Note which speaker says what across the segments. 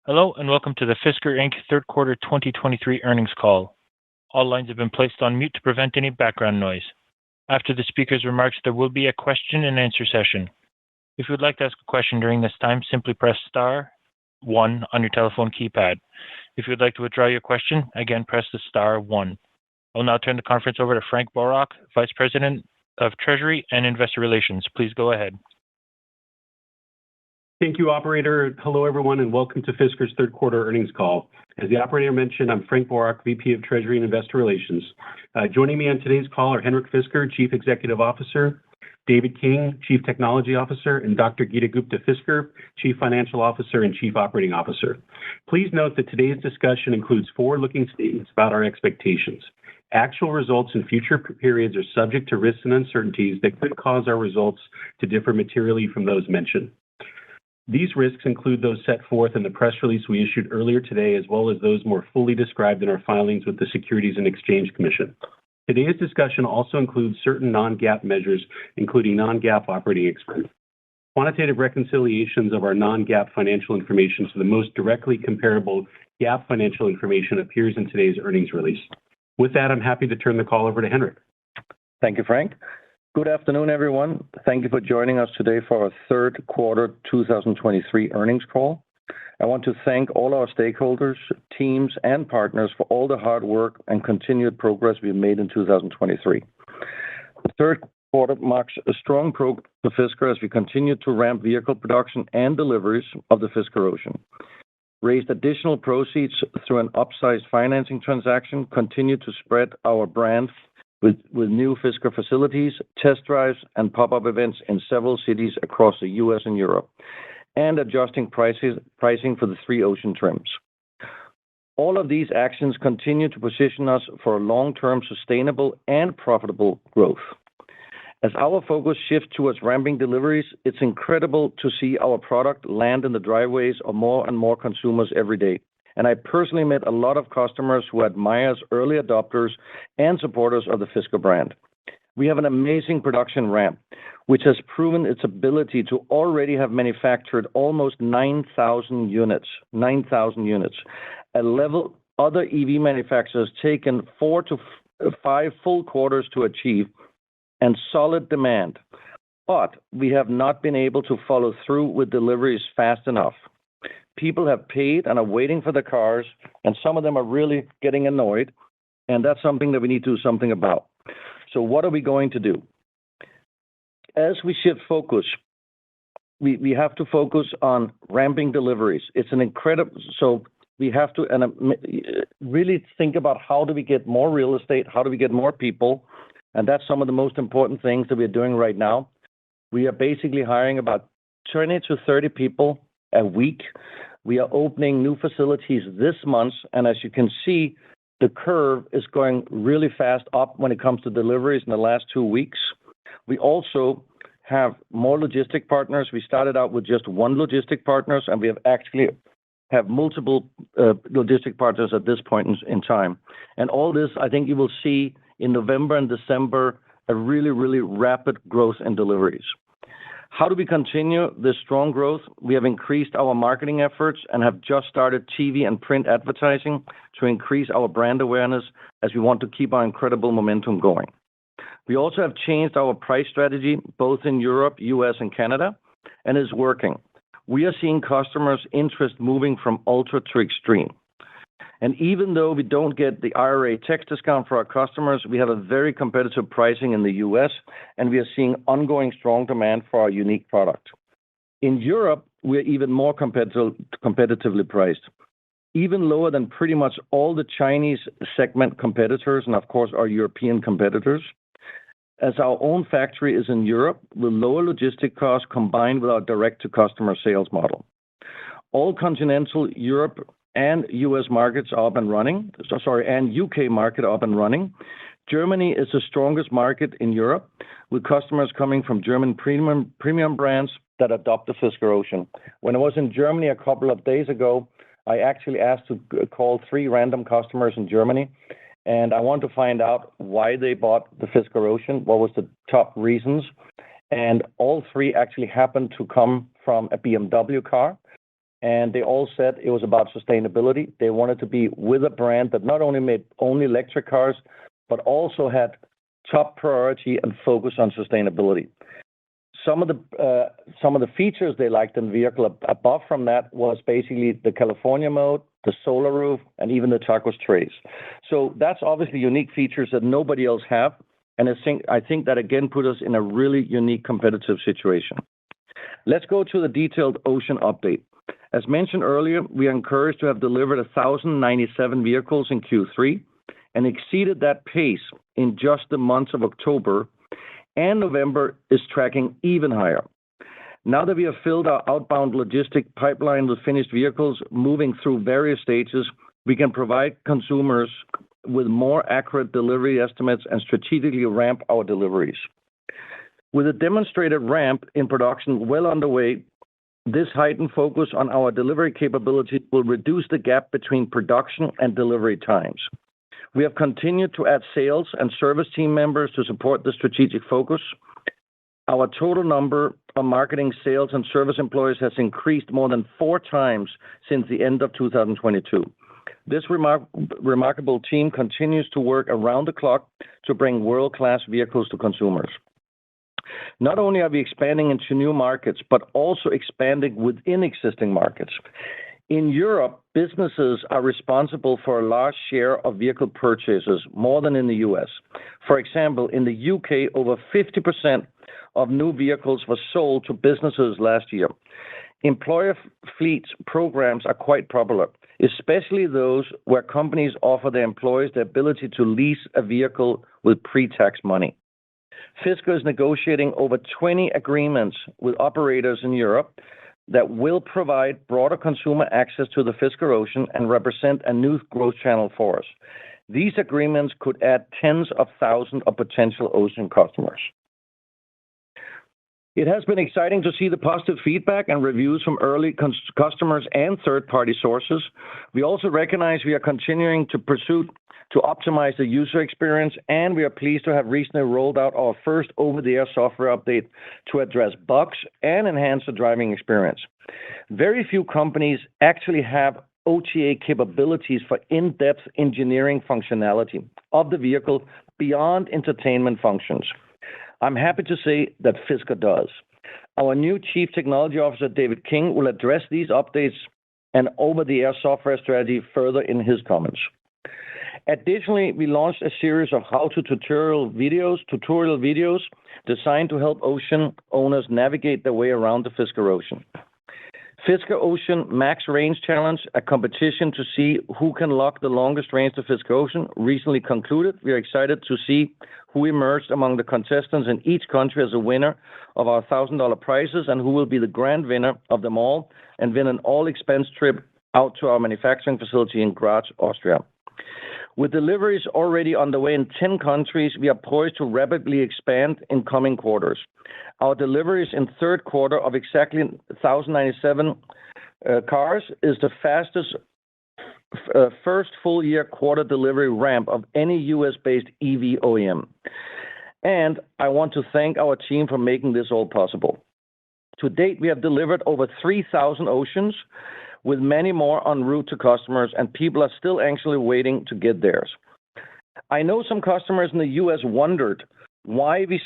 Speaker 1: Hello, and welcome to the Fisker Inc. Third Quarter 2023 earnings call. All lines have been placed on mute to prevent any background noise. After the speaker's remarks, there will be a question and answer session. If you would like to ask a question during this time, simply press star one on your telephone keypad. If you would like to withdraw your question, again, press the star one. I'll now turn the conference over to Frank Boroch, Vice President of Treasury and Investor Relations. Please go ahead.
Speaker 2: Thank you, operator. Hello, everyone, and welcome to Fisker's third quarter earnings call. As the operator mentioned, I'm Frank Boroch, VP of Treasury and Investor Relations. Joining me on today's call are Henrik Fisker, Chief Executive Officer, David King, Chief Technology Officer, and Dr. Geeta Gupta-Fisker, Chief Financial Officer and Chief Operating Officer. Please note that today's discussion includes forward-looking statements about our expectations. Actual results in future periods are subject to risks and uncertainties that could cause our results to differ materially from those mentioned. These risks include those set forth in the press release we issued earlier today, as well as those more fully described in our filings with the Securities and Exchange Commission. Today's discussion also includes certain non-GAAP measures, including non-GAAP operating expense. Quantitative reconciliations of our non-GAAP financial information to the most directly comparable GAAP financial information appears in today's earnings release. With that, I'm happy to turn the call over to Henrik.
Speaker 3: Thank you, Frank. Good afternoon, everyone. Thank you for joining us today for our third quarter 2023 earnings call. I want to thank all our stakeholders, teams, and partners for all the hard work and continued progress we've made in 2023. The third quarter marks a strong progress for Fisker as we continue to ramp vehicle production and deliveries of the Fisker Ocean. Raised additional proceeds through an upsized financing transaction, continued to spread our brand with new Fisker facilities, test drives, and pop-up events in several cities across the U.S. and Europe, and adjusting pricing for the 3 Ocean trims. All of these actions continue to position us for long-term sustainable and profitable growth. As our focus shifts towards ramping deliveries, it's incredible to see our product land in the driveways of more and more consumers every day. And I personally met a lot of customers who admire us, early adopters and supporters of the Fisker brand. We have an amazing production ramp, which has proven its ability to already have manufactured almost 9,000 units. 9,000 units, a level other EV manufacturers taken 4 to 5 full quarters to achieve, and solid demand. But we have not been able to follow through with deliveries fast enough. People have paid and are waiting for the cars, and some of them are really getting annoyed, and that's something that we need to do something about. So what are we going to do? As we shift focus, we have to focus on ramping deliveries. It's an incredible... So we have to really think about how do we get more real estate, how do we get more people, and that's some of the most important things that we're doing right now. We are basically hiring about 20 to 30 people a week. We are opening new facilities this month, and as you can see, the curve is going really fast up when it comes to deliveries in the last 2 weeks. We also have more logistic partners. We started out with just one logistic partners, and we have actually have multiple logistic partners at this point in time. And all this, I think you will see in November and December, a really, really rapid growth in deliveries. How do we continue this strong growth? We have increased our marketing efforts and have just started TV and print advertising to increase our brand awareness as we want to keep our incredible momentum going. We also have changed our price strategy, both in Europe, US, and Canada, and is working. We are seeing customers' interest moving from ultra to extreme. And even though we don't get the IRA tax discount for our customers, we have a very competitive pricing in the US, and we are seeing ongoing strong demand for our unique product. In Europe, we're even more competitively priced, even lower than pretty much all the Chinese segment competitors and, of course, our European competitors. As our own factory is in Europe, with lower logistic costs combined with our direct-to-customer sales model. All continental Europe and US markets are up and running, and UK market up and running. Germany is the strongest market in Europe, with customers coming from German premium brands that adopt the Fisker Ocean. When I was in Germany a couple of days ago, I actually asked to call 3 random customers in Germany, and I want to find out why they bought the Fisker Ocean, what was the top reasons. And all 3 actually happened to come from a BMW car. and they all said it was about sustainability. They wanted to be with a brand that not only made only electric cars, but also had top priority and focus on sustainability. Some of the features they liked in the vehicle above from that was basically the California mode, the solar roof, and even the turquoise trays. So that's obviously unique features that nobody else have, and I think that again put us in a really unique competitive situation. Let's go to the detailed Ocean update. As mentioned earlier, we are encouraged to have delivered 1,097 vehicles in Q3 and exceeded that pace in just the months of October, and November is tracking even higher. Now that we have filled our outbound logistic pipeline with finished vehicles moving through various stages, we can provide consumers with more accurate delivery estimates and strategically ramp our deliveries. With a demonstrated ramp in production well underway, this heightened focus on our delivery capability will reduce the gap between production and delivery times. We have continued to add sales and service team members to support the strategic focus. Our total number of marketing, sales, and service employees has increased more than 4 times since the end of 2022. This remarkable team continues to work around the clock to bring world-class vehicles to consumers. Not only are we expanding into new markets, but also expanding within existing markets. In Europe, businesses are responsible for a large share of vehicle purchases, more than in the US. For example, in the UK, over 50% of new vehicles were sold to businesses last year. Employer fleets programs are quite popular, especially those where companies offer their employees the ability to lease a vehicle with pre-tax money. Fisker is negotiating over 20 agreements with operators in Europe that will provide broader consumer access to the Fisker Ocean and represent a new growth channel for us. These agreements could add tens of thousands of potential Ocean customers. It has been exciting to see the positive feedback and reviews from early customers and third-party sources. We also recognize we are continuing to pursue to optimize the user experience, and we are pleased to have recently rolled out our first over-the-air software update to address bugs and enhance the driving experience. Very few companies actually have OTA capabilities for in-depth engineering functionality of the vehicle beyond entertainment functions. I'm happy to say that Fisker does. Our new Chief Technology Officer, David King, will address these updates and over-the-air software strategy further in his comments. Additionally, we launched a series of how-to tutorial videos designed to help Ocean owners navigate their way around the Fisker Ocean. Fisker Ocean Max Range Challenge, a competition to see who can lock the longest range to Fisker Ocean, recently concluded. We are excited to see who emerged among the contestants in each country as a winner of our $1,000 prizes and who will be the grand winner of them all and win an all-expense trip out to our manufacturing facility in Graz, Austria. With deliveries already underway in 10 countries, we are poised to rapidly expand in coming quarters. Our deliveries in third quarter of exactly 1,097 cars is the fastest first full-year quarter delivery ramp of any U.S.-based EV OEM. And I want to thank our team for making this all possible. To date, we have delivered over 3,000 Oceans, with many more en route to customers, and people are still anxiously waiting to get theirs. I know some customers in the U.S. wondered why we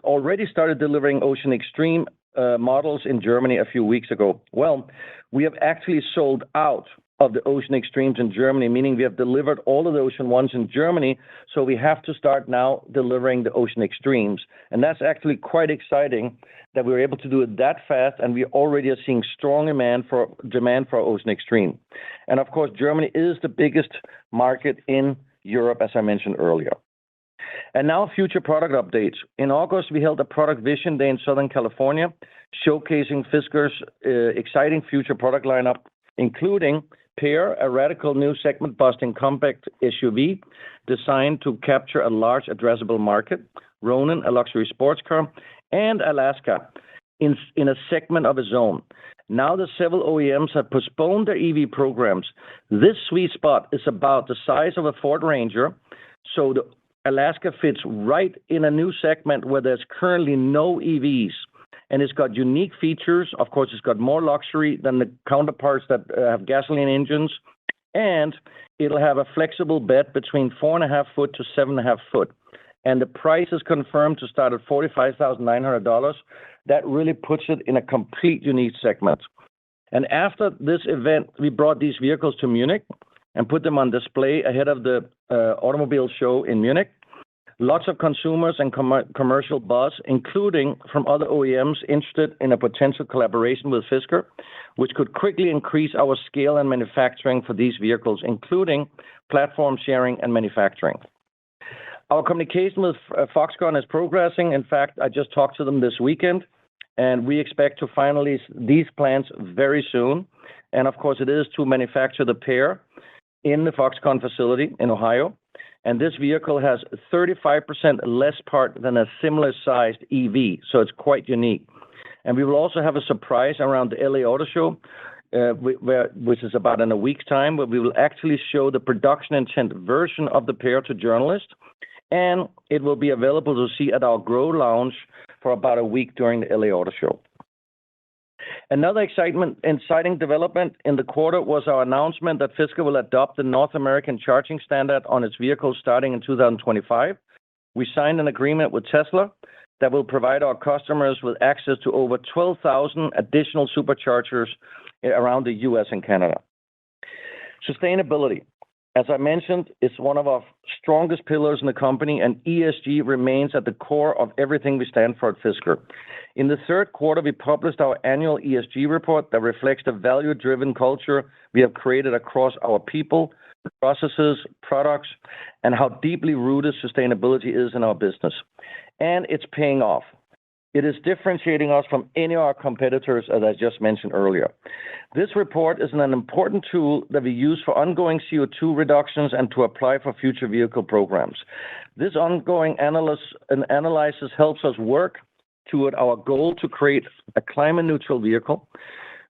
Speaker 3: already started delivering Ocean Extreme models in Germany a few weeks ago. Well, we have actually sold out of the Ocean Extremes in Germany, meaning we have delivered all of the Ocean ones in Germany, so we have to start now delivering the Ocean Extremes. And that's actually quite exciting that we were able to do it that fast, and we already are seeing strong demand for Ocean Extreme. And of course, Germany is the biggest market in Europe, as I mentioned earlier. And now future product updates. In August, we held a Product Vision Day in Southern California, showcasing Fisker's exciting future product lineup, including Pear, a radical new segment-busting compact SUV designed to capture a large addressable market, Ronin, a luxury sports car, and Alaska in a segment of its own. Now that several OEMs have postponed their EV programs, this sweet spot is about the size of a Ford Ranger, so the Alaska fits right in a new segment where there's currently no EVs, and it's got unique features. Of course, it's got more luxury than the counterparts that have gasoline engines, and it'll have a flexible bed between 4.5 foot to 7.5 foot. And the price is confirmed to start at $45,900. That really puts it in a complete unique segment. And after this event, we brought these vehicles to Munich and put them on display ahead of the automobile show in Munich. Lots of consumers and commercial buzz, including from other OEMs interested in a potential collaboration with Fisker, which could quickly increase our scale and manufacturing for these vehicles, including platform sharing and manufacturing. Our communication with Foxconn is progressing. In fact, I just talked to them this weekend, and we expect to finalize these plans very soon. And of course, it is to manufacture the Pear in the Foxconn facility in Ohio. And this vehicle has 35% less part than a similar sized EV, so it's quite unique. And we will also have a surprise around the LA Auto Show, which is about in a week's time, where we will actually show the production intent version of the Pear to journalists, and it will be available to see at our Grow Lounge for about a week during the LA Auto Show. Another exciting development in the quarter was our announcement that Fisker will adopt the North American charging standard on its vehicles starting in 2025. We signed an agreement with Tesla that will provide our customers with access to over 12,000 additional superchargers around the US and Canada. Sustainability, as I mentioned, is one of our strongest pillars in the company, and ESG remains at the core of everything we stand for at Fisker. In the third quarter, we published our annual ESG report that reflects the value-driven culture we have created across our people, processes, products, and how deeply rooted sustainability is in our business. And it's paying off. It is differentiating us from any of our competitors, as I just mentioned earlier. This report is an important tool that we use for ongoing CO2 reductions and to apply for future vehicle programs. This ongoing analysis helps us work toward our goal to create a climate-neutral vehicle.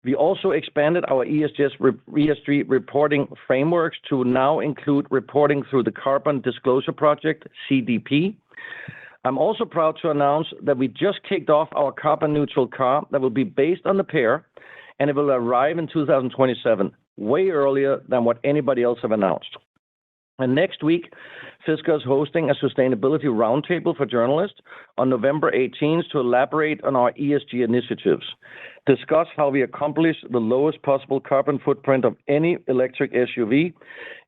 Speaker 3: We also expanded our ESG reporting frameworks to now include reporting through the Carbon Disclosure Project, CDP. I'm also proud to announce that we just kicked off our carbon-neutral car that will be based on the Pear, and it will arrive in 2027, way earlier than what anybody else have announced. And next week, Fisker is hosting a sustainability roundtable for journalists on November 18th to elaborate on our ESG initiatives, discuss how we accomplish the lowest possible carbon footprint of any electric SUV,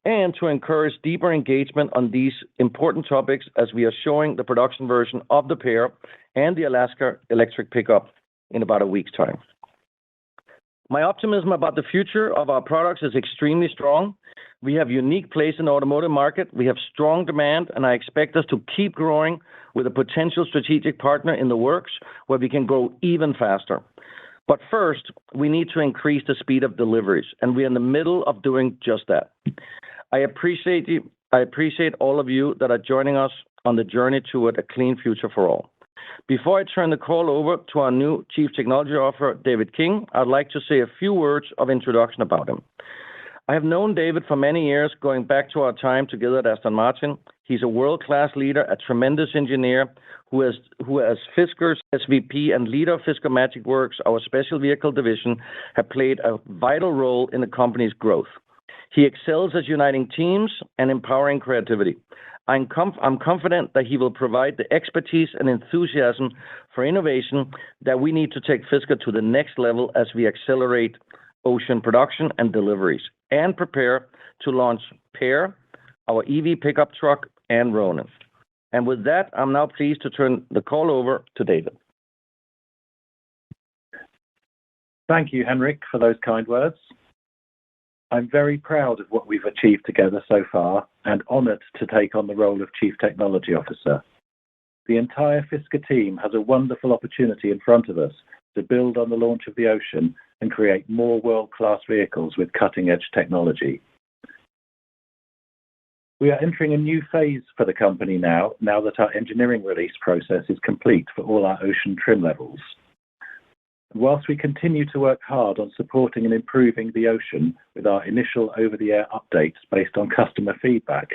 Speaker 3: and to encourage deeper engagement on these important topics as we are showing the production version of the Pear and the Alaska electric pickup in about a week's time. My optimism about the future of our products is extremely strong. We have a unique place in the automotive market. We have strong demand, and I expect us to keep growing with a potential strategic partner in the works where we can grow even faster. But first, we need to increase the speed of deliveries, and we're in the middle of doing just that. I appreciate all of you that are joining us on the journey toward a clean future for all. Before I turn the call over to our new Chief Technology Officer, David King, I'd like to say a few words of introduction about him. I have known David for many years, going back to our time together at Aston Martin. He's a world-class leader, a tremendous engineer who as Fisker's SVP and leader of Fisker Magic Works, our special vehicle division, have played a vital role in the company's growth. He excels at uniting teams and empowering creativity. I'm confident that he will provide the expertise and enthusiasm for innovation that we need to take Fisker to the next level as we accelerate Ocean production and deliveries and prepare to launch Pear, our EV pickup truck, and Ronin. And with that, I'm now pleased to turn the call over to David.
Speaker 4: Thank you, Henrik, for those kind words. I'm very proud of what we've achieved together so far and honored to take on the role of Chief Technology Officer. The entire Fisker team has a wonderful opportunity in front of us to build on the launch of the Ocean and create more world-class vehicles with cutting-edge technology. We are entering a new phase for the company now that our engineering release process is complete for all our Ocean trim levels. Whilst we continue to work hard on supporting and improving the Ocean with our initial over-the-air updates based on customer feedback,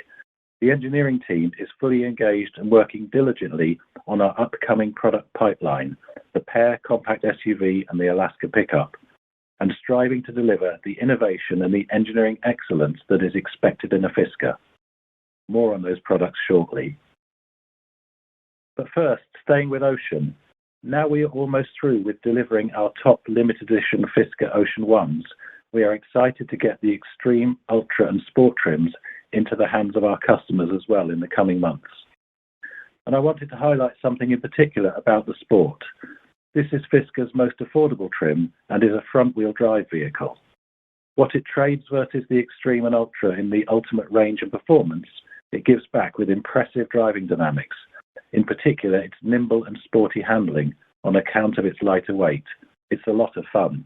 Speaker 4: The engineering team is fully engaged and working diligently on our upcoming product pipeline, the PEAR compact SUV and the Alaska pickup, and striving to deliver the innovation and the engineering excellence that is expected in a Fisker. More on those products shortly. But first, staying with Ocean, now we are almost through with delivering our top limited edition Fisker Ocean 1s. We are excited to get the Extreme, Ultra and Sport trims into the hands of our customers as well in the coming months. And I wanted to highlight something in particular about the Sport. This is Fisker's most affordable trim and is a front-wheel drive vehicle. What it trades versus the Extreme and Ultra in the ultimate range and performance, it gives back with impressive driving dynamics, in particular its nimble and sporty handling on account of its lighter weight. It's a lot of fun.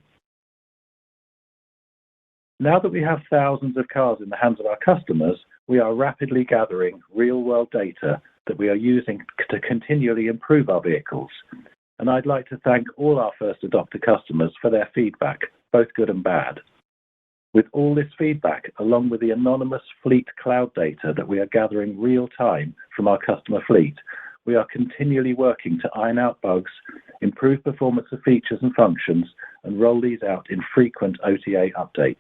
Speaker 4: Now that we have thousands of cars in the hands of our customers, we are rapidly gathering real-world data that we are using to continually improve our vehicles. And I'd like to thank all our first adopter customers for their feedback, both good and bad. With all this feedback, along with the anonymous fleet cloud data that we are gathering real time from our customer fleet, we are continually working to iron out bugs, improve performance of features and functions, and roll these out in frequent OTA updates.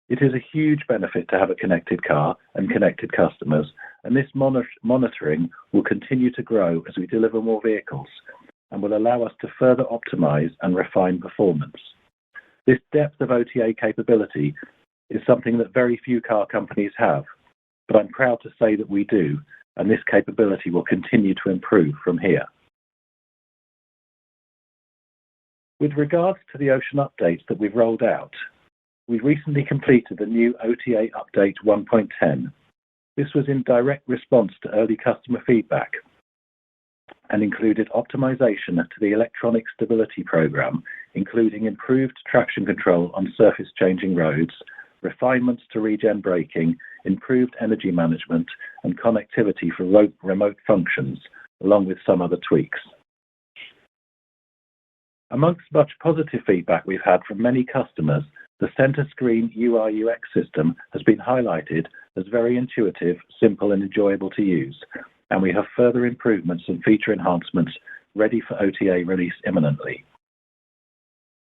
Speaker 4: It is a huge benefit to have a connected car and connected customers, and this monitoring will continue to grow as we deliver more vehicles and will allow us to further optimize and refine performance. This depth of OTA capability is something that very few car companies have, but I'm proud to say that we do, and this capability will continue to improve from here. With regards to the Ocean updates that we've rolled out, we recently completed the new OTA update 1.10. This was in direct response to early customer feedback and included optimization to the electronic stability program, including improved traction control on surface-changing roads, refinements to regen braking, improved energy management, and connectivity for remote functions, along with some other tweaks. Amongst much positive feedback we've had from many customers, the center screen UI/UX system has been highlighted as very intuitive, simple, and enjoyable to use, and we have further improvements and feature enhancements ready for OTA release imminently.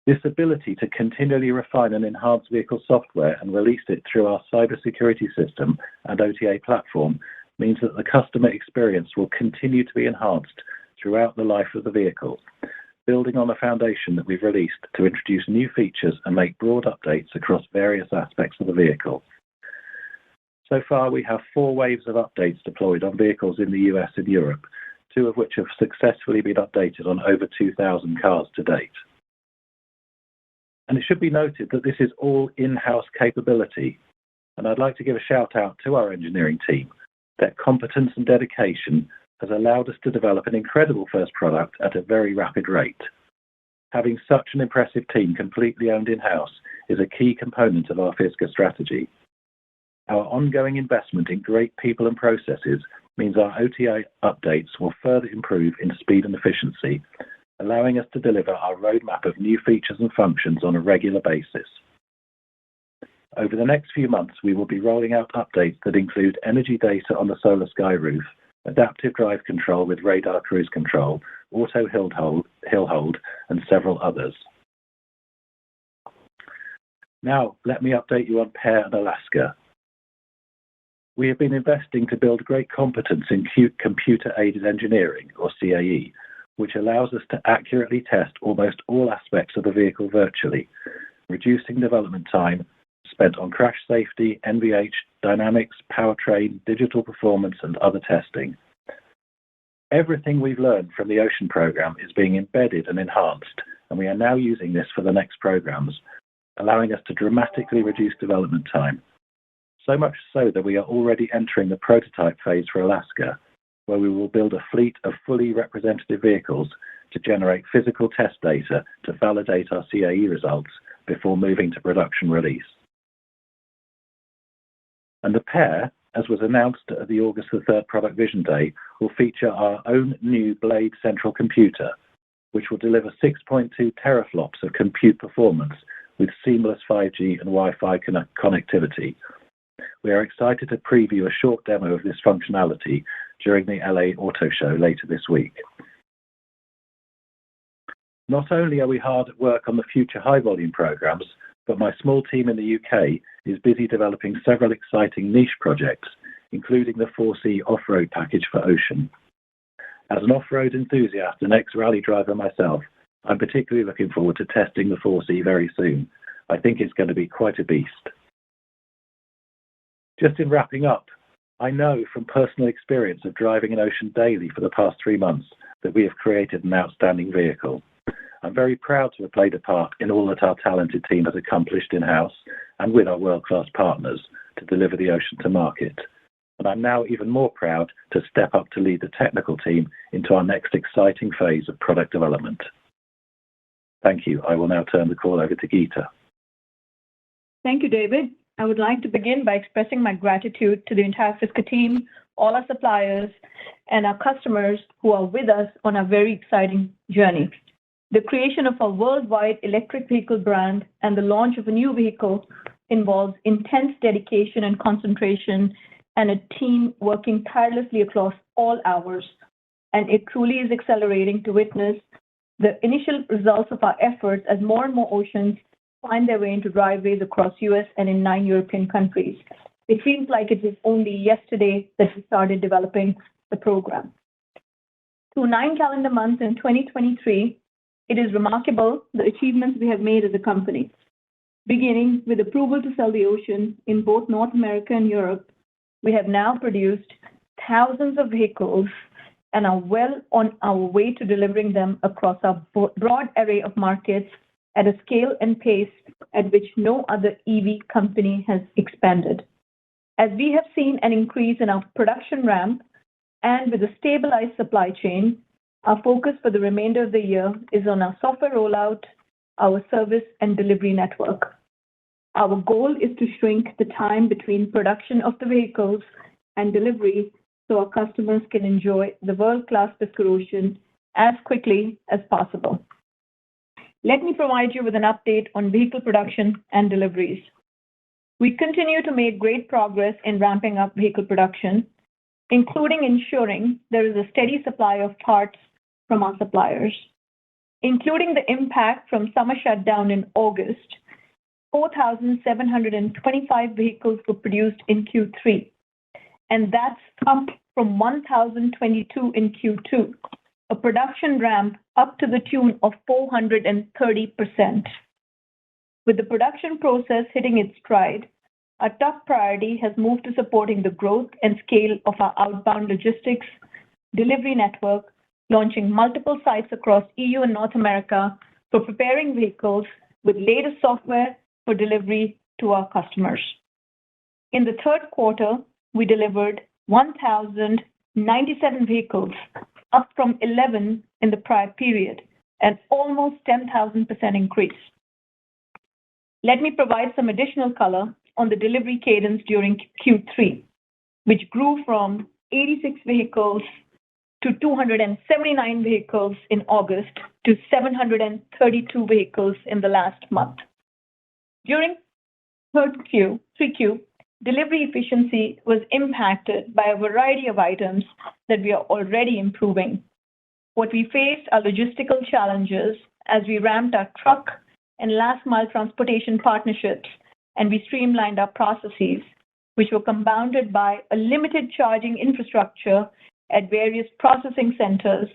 Speaker 4: This ability to continually refine and enhance vehicle software and release it through our cybersecurity system and OTA platform means that the customer experience will continue to be enhanced throughout the life of the vehicle, building on a foundation that we've released to introduce new features and make broad updates across various aspects of the vehicle. So far, we have 4 waves of updates deployed on vehicles in the US and Europe, 2 of which have successfully been updated on over 2,000 cars to date. And it should be noted that this is all in-house capability, and I'd like to give a shout out to our engineering team. Their competence and dedication has allowed us to develop an incredible first product at a very rapid rate. Having such an impressive team completely owned in-house is a key component of our Fisker strategy. Our ongoing investment in great people and processes means our OTA updates will further improve in speed and efficiency, allowing us to deliver our roadmap of new features and functions on a regular basis. Over the next few months, we will be rolling out updates that include energy data on the solar sky roof, adaptive drive control with radar cruise control, auto hill hold, and several others. Now, let me update you on PEAR and Alaska. We have been investing to build great competence in computer-aided engineering, or CAE, which allows us to accurately test almost all aspects of the vehicle virtually, reducing development time spent on crash safety, NVH, dynamics, powertrain, digital performance, and other testing. Everything we've learned from the Ocean program is being embedded and enhanced, and we are now using this for the next programs, allowing us to dramatically reduce development time. So much so that we are already entering the prototype phase for Alaska, where we will build a fleet of fully representative vehicles to generate physical test data to validate our CAE results before moving to production release. And the PEAR, as was announced at the August 3rd Product Vision Day, will feature our own new Blade central computer, which will deliver 6.2 teraflops of compute performance with seamless 5G and Wi-Fi connectivity, We are excited to preview a short demo of this functionality during the LA Auto Show later this week. Not only are we hard at work on the future high-volume programs, but my small team in the UK is busy developing several exciting niche projects, including the 4C off-road package for Ocean. As an off-road enthusiast and ex-rally driver myself, I'm particularly looking forward to testing the 4C very soon. I think it's going to be quite a beast. Just in wrapping up, I know from personal experience of driving an Ocean daily for the past 3 months that we have created an outstanding vehicle. I'm very proud to have played a part in all that our talented team has accomplished in-house and with our world-class partners to deliver the Ocean to market. And I'm now even more proud to step up to lead the technical team into our next exciting phase of product development. Thank you. I will now turn the call over to Geeta.
Speaker 5: Thank you, David. I would like to begin by expressing my gratitude to the entire Fisker team, all our suppliers, and our customers who are with us on a very exciting journey. The creation of a worldwide electric vehicle brand and the launch of a new vehicle involves intense dedication and concentration and a team working tirelessly across all hours. And it truly is exhilarating to witness the initial results of our efforts as more and more Oceans find their way into driveways across US and in 9 European countries. It feels like it was only yesterday that we started developing the program. Through 9 calendar months in 2023, it is remarkable the achievements we have made as a company. Beginning with approval to sell the Ocean in both North America and Europe, we have now produced thousands of vehicles and are well on our way to delivering them across a broad array of markets at a scale and pace at which no other EV company has expanded. As we have seen an increase in our production ramp and with a stabilized supply chain, our focus for the remainder of the year is on our software rollout, our service and delivery network. Our goal is to shrink the time between production of the vehicles and delivery so our customers can enjoy the world-class Fisker Ocean as quickly as possible. Let me provide you with an update on vehicle production and deliveries. We continue to make great progress in ramping up vehicle production, including ensuring there is a steady supply of parts from our suppliers. Including the impact from summer shutdown in August, 4,725 vehicles were produced in Q3, and that's up from 1,022 in Q2, a production ramp up to the tune of 430%. With the production process hitting its stride, our top priority has moved to supporting the growth and scale of our outbound logistics delivery network, launching multiple sites across EU and North America for preparing vehicles with latest software for delivery to our customers. In the third quarter, we delivered 1,097 vehicles, up from 11 in the prior period, an almost 10,000% increase. Let me provide some additional color on the delivery cadence during Q3, which grew from 86 vehicles to 279 vehicles in August to 732 vehicles in the last month. During 3Q, delivery efficiency was impacted by a variety of items that we are already improving. What we faced are logistical challenges as we ramped our truck and last mile transportation partnerships, and we streamlined our processes, which were compounded by a limited charging infrastructure at various processing centers.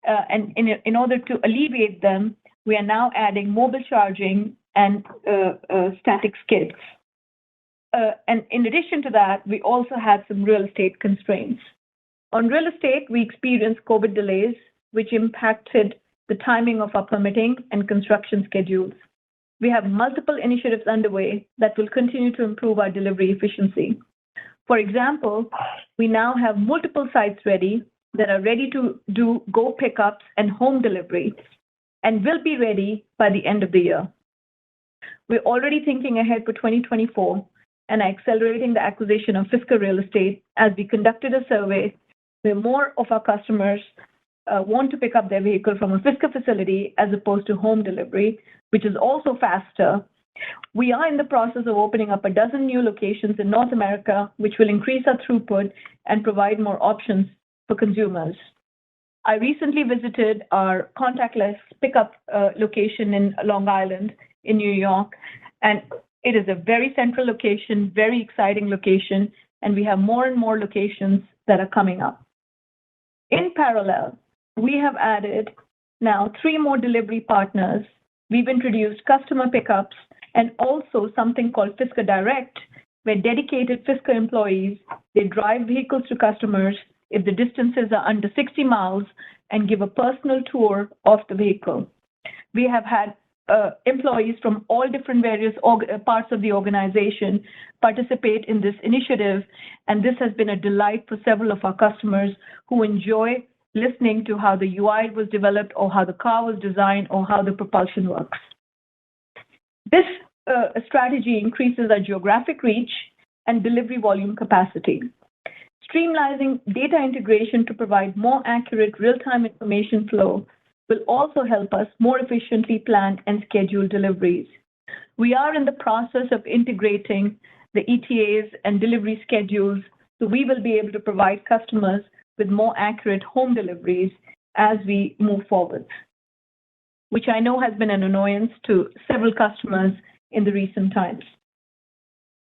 Speaker 5: And in order to alleviate them, we are now adding mobile charging and static skids. And in addition to that, we also had some real estate constraints. On real estate, we experienced COVID delays, which impacted the timing of our permitting and construction schedules. We have multiple initiatives underway that will continue to improve our delivery efficiency. For example, we now have multiple sites ready that are ready to do go pickups and home delivery and will be ready by the end of the year. We're already thinking ahead for 2024 and are accelerating the acquisition of Fisker real estate as we conducted a survey where more of our customers want to pick up their vehicle from a Fisker facility as opposed to home delivery, which is also faster We are in the process of opening up a dozen new locations in North America, which will increase our throughput and provide more options for consumers. I recently visited our contactless pickup location in Long Island in New York, and it is a very central location, very exciting location, and we have more and more locations that are coming up. In parallel, we have added now 3 more delivery partners. We've introduced customer pickups and also something called Fisker Direct, where dedicated Fisker employees, they drive vehicles to customers if the distances are under 60 miles and give a personal tour of the vehicle. We have had employees from all different various parts of the organization participate in this initiative, and this has been a delight for several of our customers who enjoy listening to how the UI was developed or how the car was designed or how the propulsion works. This strategy increases our geographic reach and delivery volume capacity. Streamlining data integration to provide more accurate real-time information flow will also help us more efficiently plan and schedule deliveries. We are in the process of integrating the ETAs and delivery schedules, so we will be able to provide customers with more accurate home deliveries as we move forward, which I know has been an annoyance to several customers in the recent times.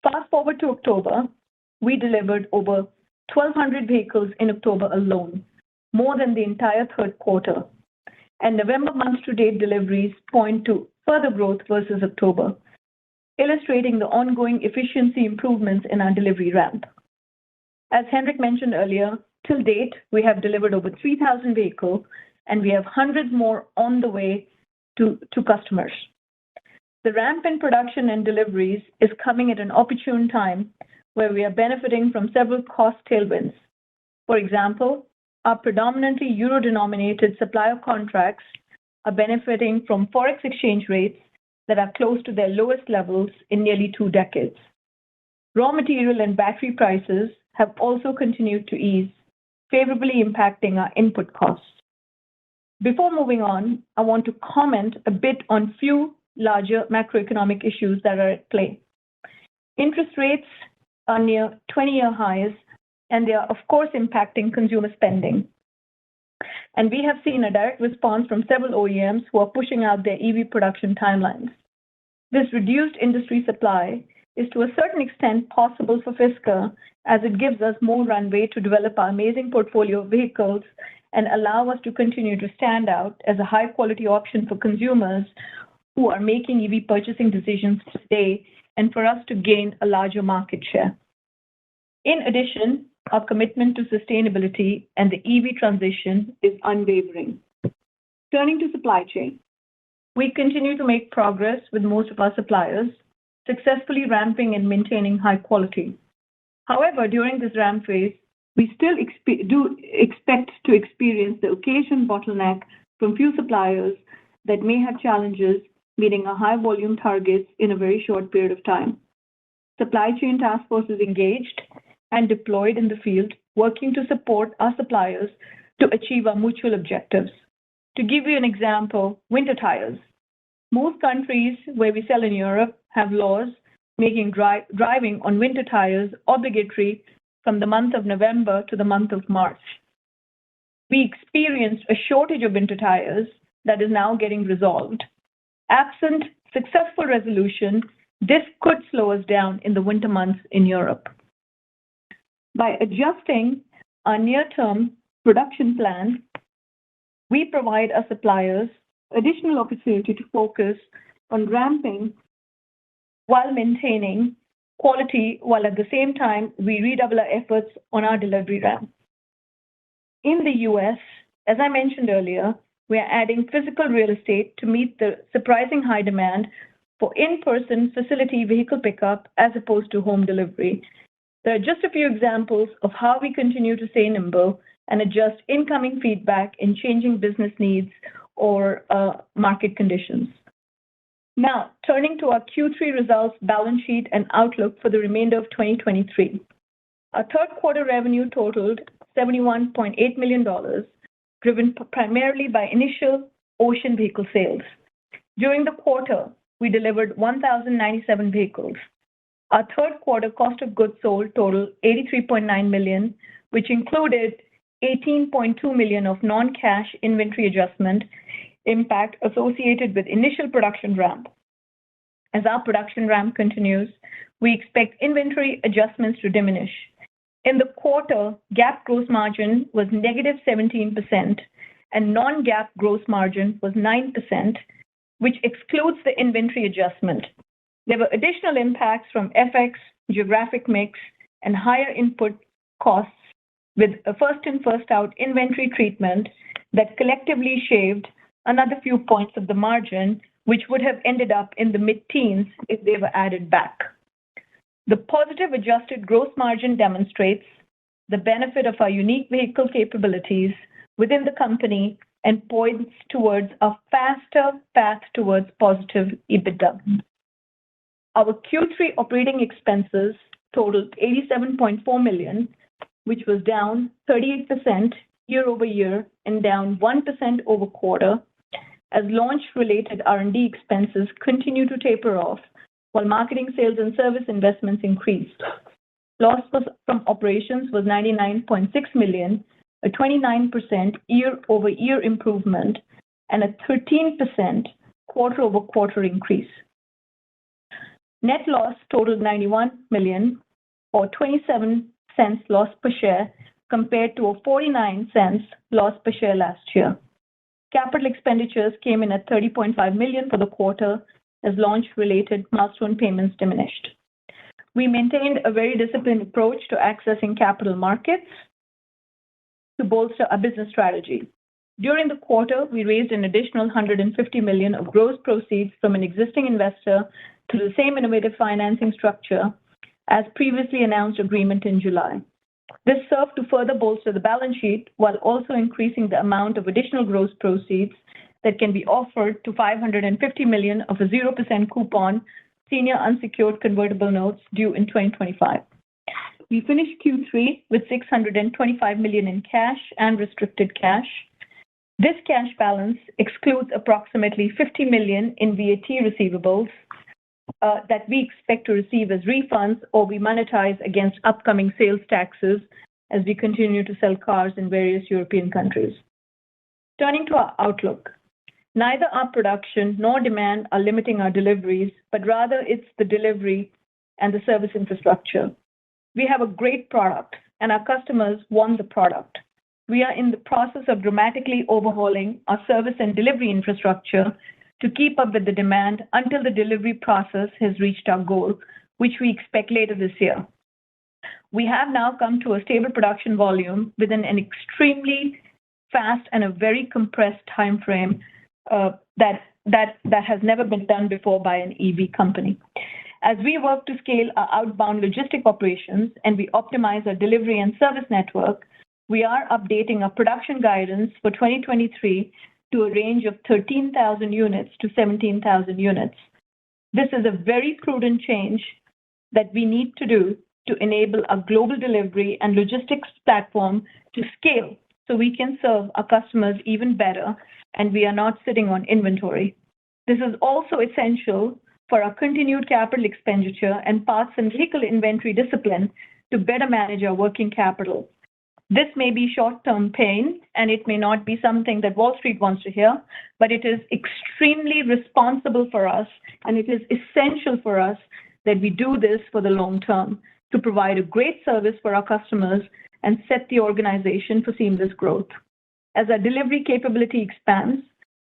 Speaker 5: Fast forward to October, we delivered over 1,200 vehicles in October alone, more than the entire third quarter. And November month-to-date deliveries point to further growth versus October, illustrating the ongoing efficiency improvements in our delivery ramp. As Henrik mentioned earlier, till date, we have delivered over 3,000 vehicles, and we have hundreds more on the way to customers. The ramp in production and deliveries is coming at an opportune time where we are benefiting from several cost tailwinds. For example, our predominantly euro-denominated supplier contracts are benefiting from forex exchange rates that are close to their lowest levels in nearly 2 decades. Raw material and battery prices have also continued to ease, favorably impacting our input costs. Before moving on, I want to comment a bit on few larger macroeconomic issues that are at play. Interest rates are near 20-year highs, and they are, of course, impacting consumer spending. And we have seen a direct response from several OEMs who are pushing out their EV production timelines. This reduced industry supply is to a certain extent possible for Fisker, as it gives us more runway to develop our amazing portfolio of vehicles and allow us to continue to stand out as a high-quality option for consumers who are making EV purchasing decisions today and for us to gain a larger market share. In addition, our commitment to sustainability and the EV transition is unwavering. Turning to supply chain, we continue to make progress with most of our suppliers, successfully ramping and maintaining high quality. However, during this ramp phase, we still expect to experience the occasional bottleneck from few suppliers that may have challenges meeting our high volume targets in a very short period of time. Supply chain task force is engaged and deployed in the field, working to support our suppliers to achieve our mutual objectives. To give you an example, winter tires. Most countries where we sell in Europe have laws making driving on winter tires obligatory from the month of November to the month of March. We experienced a shortage of winter tires that is now getting resolved. Absent successful resolution, this could slow us down in the winter months in Europe. By adjusting our near-term production plan, we provide our suppliers additional opportunity to focus on ramping while maintaining quality, while at the same time we redouble our efforts on our delivery ramp. In the US, as I mentioned earlier, we are adding physical real estate to meet the surprising high demand for in-person facility vehicle pickup as opposed to home delivery. There are just a few examples of how we continue to stay nimble and adjust incoming feedback in changing business needs or market conditions. Now, turning to our Q3 results, balance sheet, and outlook for the remainder of 2023. Our third quarter revenue totaled $71.8 million, driven primarily by initial Ocean vehicle sales. During the quarter, we delivered 1,097 vehicles. Our third quarter cost of goods sold totaled $83.9 million, which included $18.2 million of non-cash inventory adjustment impact associated with initial production ramp. As our production ramp continues, we expect inventory adjustments to diminish. In the quarter, GAAP gross margin was negative 17% and non-GAAP gross margin was 9%, which excludes the inventory adjustment. There were additional impacts from FX, geographic mix, and higher input costs with a first-in, first-out inventory treatment that collectively shaved another few points of the margin, which would have ended up in the mid-teens if they were added back. The positive adjusted gross margin demonstrates the benefit of our unique vehicle capabilities within the company and points towards a faster path towards positive EBITDA. Our Q3 operating expenses totaled $87.4 million, which was down 38% year-over-year and down 1% over quarter, as launch-related R&D expenses continue to taper off while marketing, sales, and service investments increased. Loss from operations was $99.6 million, a 29% year-over-year improvement, and a 13% quarter-over-quarter increase. Net loss totaled $91 million, or 27 cents loss per share, compared to a 49 cents loss per share last year. Capital expenditures came in at $30.5 million for the quarter as launch-related milestone payments diminished. We maintained a very disciplined approach to accessing capital markets to bolster our business strategy. During the quarter, we raised an additional $150 million of gross proceeds from an existing investor to the same innovative financing structure as previously announced agreement in July. This served to further bolster the balance sheet while also increasing the amount of additional gross proceeds that can be offered to $550 million of a 0% coupon senior unsecured convertible notes due in 2025. We finished Q3 with $625 million in cash and restricted cash. This cash balance excludes approximately $50 million in VAT receivables that we expect to receive as refunds or we monetize against upcoming sales taxes as we continue to sell cars in various European countries. Turning to our outlook, neither our production nor demand are limiting our deliveries, but rather it's the delivery and the service infrastructure. We have a great product, and our customers want the product. We are in the process of dramatically overhauling our service and delivery infrastructure to keep up with the demand until the delivery process has reached our goal, which we expect later this year. We have now come to a stable production volume within an extremely fast and a very compressed time frame that has never been done before by an EV company. As we work to scale our outbound logistic operations and we optimize our delivery and service network, we are updating our production guidance for 2023 to a range of 13,000 units to 17,000 units. This is a very prudent change that we need to do to enable a global delivery and logistics platform to scale so we can serve our customers even better and we are not sitting on inventory. This is also essential for our continued capital expenditure and parts and vehicle inventory discipline to better manage our working capital. This may be short-term pain, and it may not be something that Wall Street wants to hear, but it is extremely responsible for us, and it is essential for us that we do this for the long term to provide a great service for our customers and set the organization for seamless growth. As our delivery capability expands,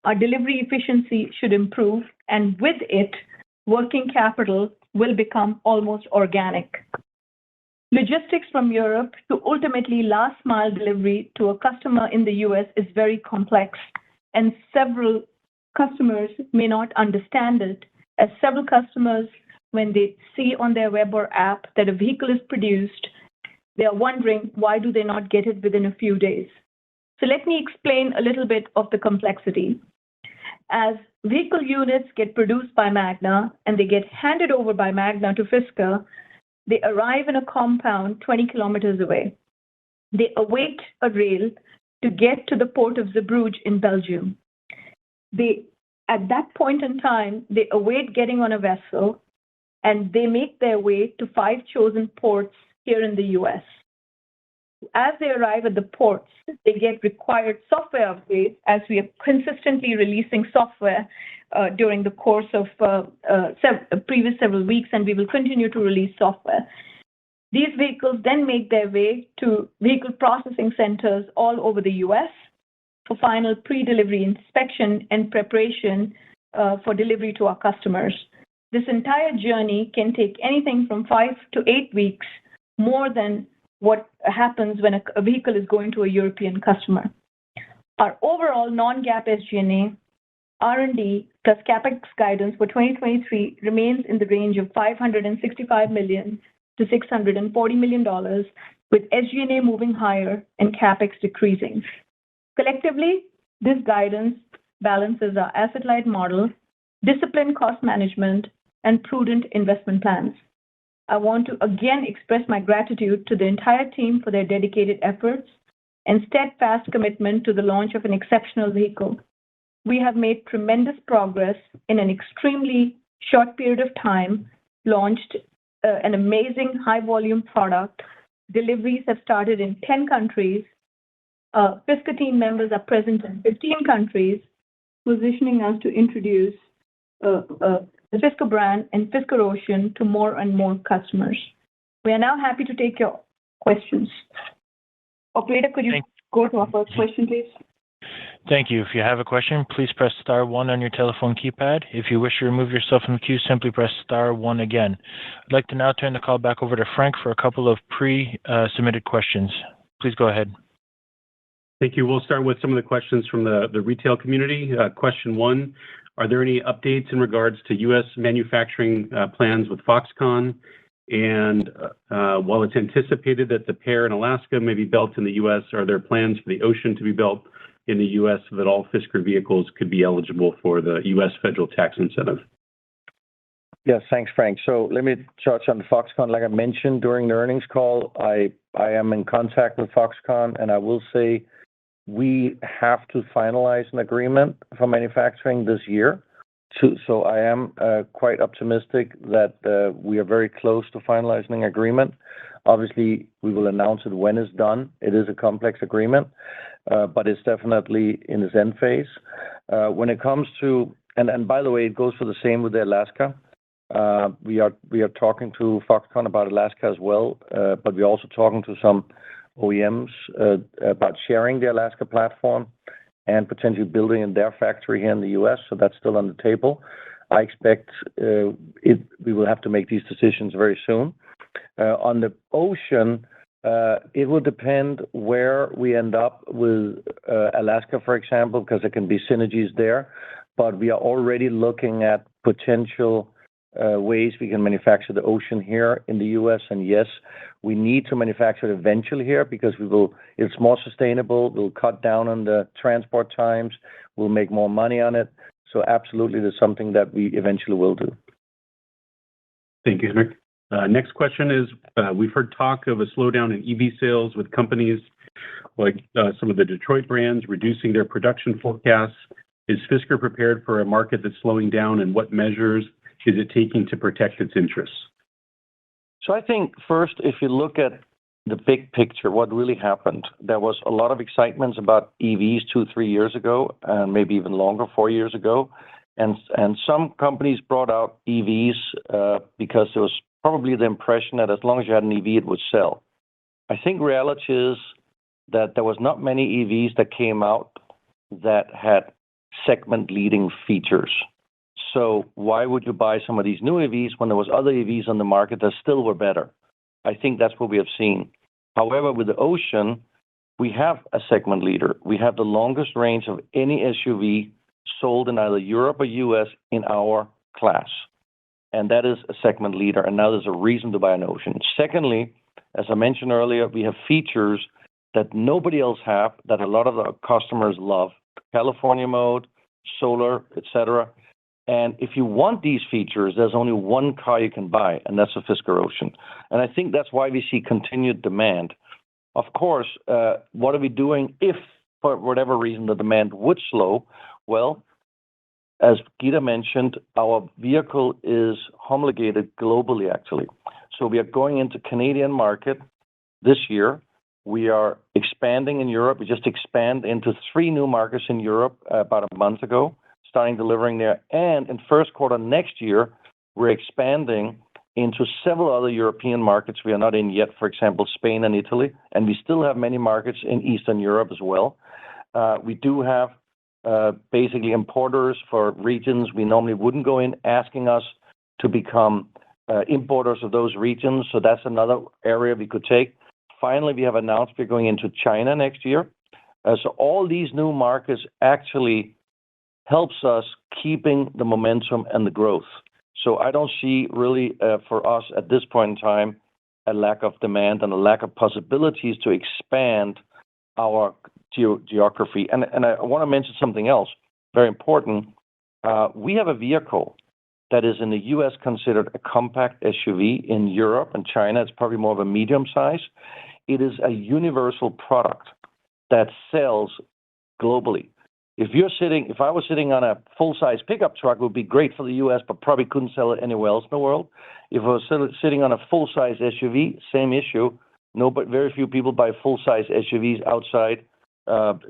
Speaker 5: our delivery efficiency should improve, and with it, working capital will become almost organic. Logistics from Europe to ultimately last mile delivery to a customer in the US is very complex, and several customers may not understand it, as several customers, when they see on their web or app that a vehicle is produced, they are wondering why do they not get it within a few days. So let me explain a little bit of the complexity. As vehicle units get produced by Magna and they get handed over by Magna to Fisker, they arrive in a compound 20 kilometers away. They await a rail to get to the port of Zeebrugge in Belgium. They At that point in time, they await getting on a vessel and they make their way to 5 chosen ports here in the US. As they arrive at the ports, they get required software updates as we are consistently releasing software during the course of previous several weeks, and we will continue to release software. These vehicles then make their way to vehicle processing centers all over the US for final pre-delivery inspection and preparation for delivery to our customers. This entire journey can take anything from 5 to 8 weeks, more than what happens when a vehicle is going to a European customer. Our overall non-GAAP SG&A, R&D plus CapEx guidance for 2023 remains in the range of $565 million to $640 million, with SG&A moving higher and CapEx decreasing. Collectively, this guidance balances our asset-light model, disciplined cost management, and prudent investment plans. I want to again express my gratitude to the entire team for their dedicated efforts and steadfast commitment to the launch of an exceptional vehicle. We have made tremendous progress in an extremely short period of time, launched an amazing high-volume product. Deliveries have started in 10 countries. Fisker team members are present in 15 countries, positioning us to introduce the Fisker brand and Fisker Ocean to more and more customers. We are now happy to take your questions. Operator, could you go to our first question, please?
Speaker 1: Thank you. If you have a question, please press star 1 on your telephone keypad. If you wish to remove yourself from the queue, simply press star 1 again. I'd like to now turn the call back over to Frank for a couple of pre-submitted questions. Please go ahead.
Speaker 2: Thank you. We'll start with some of the questions from the retail community. Question 1, are there any updates in regards to U.S. manufacturing plans with Foxconn? And while it's anticipated that the pair in Alaska may be built in the U.S., are there plans for the Ocean to be built in the U.S. so that all Fisker vehicles could be eligible for the U.S. federal tax incentive?
Speaker 3: Yes, thanks, Frank. So let me touch on Foxconn. Like I mentioned during the earnings call, I am in contact with Foxconn, and I will say we have to finalize an agreement for manufacturing this year. So I am quite optimistic that we are very close to finalizing an agreement. Obviously, we will announce it when it's done. It is a complex agreement, but it's definitely in its end phase. When it comes to, and by the way, it goes for the same with the Alaska. We are talking to Foxconn about Alaska as well, but we're also talking to some OEMs about sharing the Alaska platform and potentially building in their factory here in the U.S. So that's still on the table. I expect we will have to make these decisions very soon. On the Ocean, it will depend where we end up with Alaska, for example, because there can be synergies there. But we are already looking at potential ways we can manufacture the Ocean here in the U.S. And yes, we need to manufacture it eventually here because it's more sustainable. We'll cut down on the transport times. We'll make more money on it. So absolutely, there's something that we eventually will do.
Speaker 2: Thank you, Henrik. Next question is, we've heard talk of a slowdown in EV sales with companies like some of the Detroit brands reducing their production forecasts. Is Fisker prepared for a market that's slowing down, and what measures is it taking to protect its interests?
Speaker 3: So I think first, if you look at the big picture, what really happened, there was a lot of excitement about EVs 2-3 years ago, and maybe even longer, 4 years ago. And some companies brought out EVs because there was probably the impression that as long as you had an EV, it would sell. I think reality is that there was not many EVs that came out that had segment-leading features. So why would you buy some of these new EVs when there was other EVs on the market that still were better? I think that's what we have seen. However, with the Ocean, we have a segment leader. We have the longest range of any SUV sold in either Europe or US in our class. And that is a segment leader. And now there's a reason to buy an Ocean. Secondly, as I mentioned earlier, we have features that nobody else have that a lot of the customers love. California mode, solar, etc. And if you want these features, there's only one car you can buy, and that's a Fisker Ocean. And I think that's why we see continued demand. Of course, what are we doing if, for whatever reason, the demand would slow? Well, as Gita mentioned, our vehicle is homologated globally, actually. So we are going into Canadian market this year. We are expanding in Europe. We just expand into 3 new markets in Europe about a month ago, starting delivering there. And in first quarter next year, we're expanding into several other European markets we are not in yet, for example, Spain and Italy. And we still have many markets in Eastern Europe as well. We do have basically importers for regions we normally wouldn't go in, asking us to become importers of those regions. So that's another area we could take. Finally, we have announced we're going into China next year. So all these new markets actually helps us keeping the momentum and the growth. So I don't see really for us at this point in time a lack of demand and a lack of possibilities to expand our geography. And I want to mention something else, very important. We have a vehicle that is in the U.S. considered a compact SUV. In Europe and China, it's probably more of a medium size. It is a universal product that sells globally. If I was sitting on a full-size pickup truck, it would be great for the U.S., but probably couldn't sell it anywhere else in the world. If I was sitting on a full-size SUV, same issue. But very few people buy full-size SUVs outside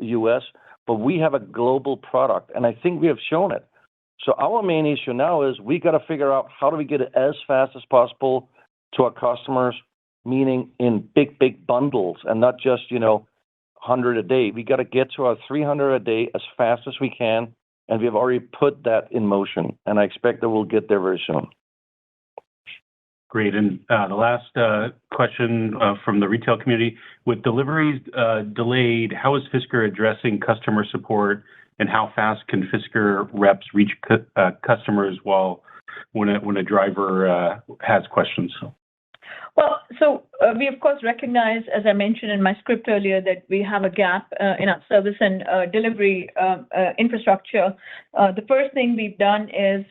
Speaker 3: U.S. But we have a global product, and I think we have shown it. So our main issue now is we got to figure out how do we get it as fast as possible to our customers, meaning in big bundles and not just 100 a day. We got to get to our 300 a day as fast as we can, and we have already put that in motion, and I expect that we'll get there very soon.
Speaker 2: Great. And the last question from the retail community, with deliveries delayed, how is Fisker addressing customer support, and how fast can Fisker reps reach customers when a driver has questions?
Speaker 5: Well, so we, of course, recognize, as I mentioned in my script earlier, that we have a gap in our service and delivery infrastructure. The first thing we've done is,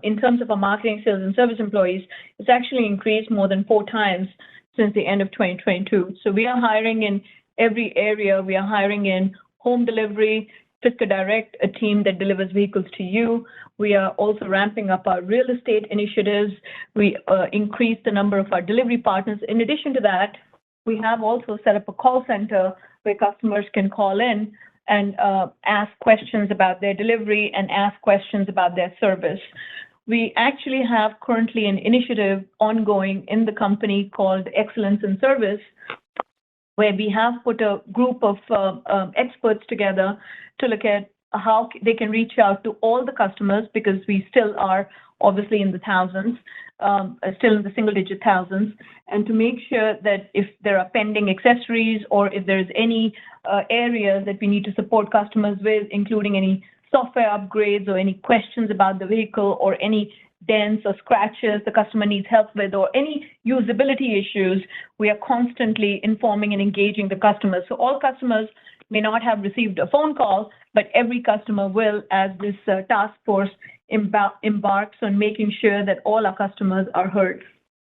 Speaker 5: in terms of our marketing, sales, and service employees, it's actually increased more than 4 times since the end of 2022. So we are hiring in every area. We are hiring in home delivery, Fisker Direct, a team that delivers vehicles to you. We are also ramping up our real estate initiatives. We increased the number of our delivery partners. In addition to that, we have also set up a call center where customers can call in and ask questions about their delivery and ask questions about their service. We actually have currently an initiative ongoing in the company called Excellence in Service, where we have put a group of experts together to look at how they can reach out to all the customers, because we still are obviously in the thousands, still in the single-digit thousands, and to make sure that if there are pending accessories or if there's any areas that we need to support customers with, including any software upgrades or any questions about the vehicle or any dents or scratches the customer needs help with, or any usability issues, we are constantly informing and engaging the customers. So all customers may not have received a phone call, but every customer will, as this task force embarks on making sure that all our customers are heard.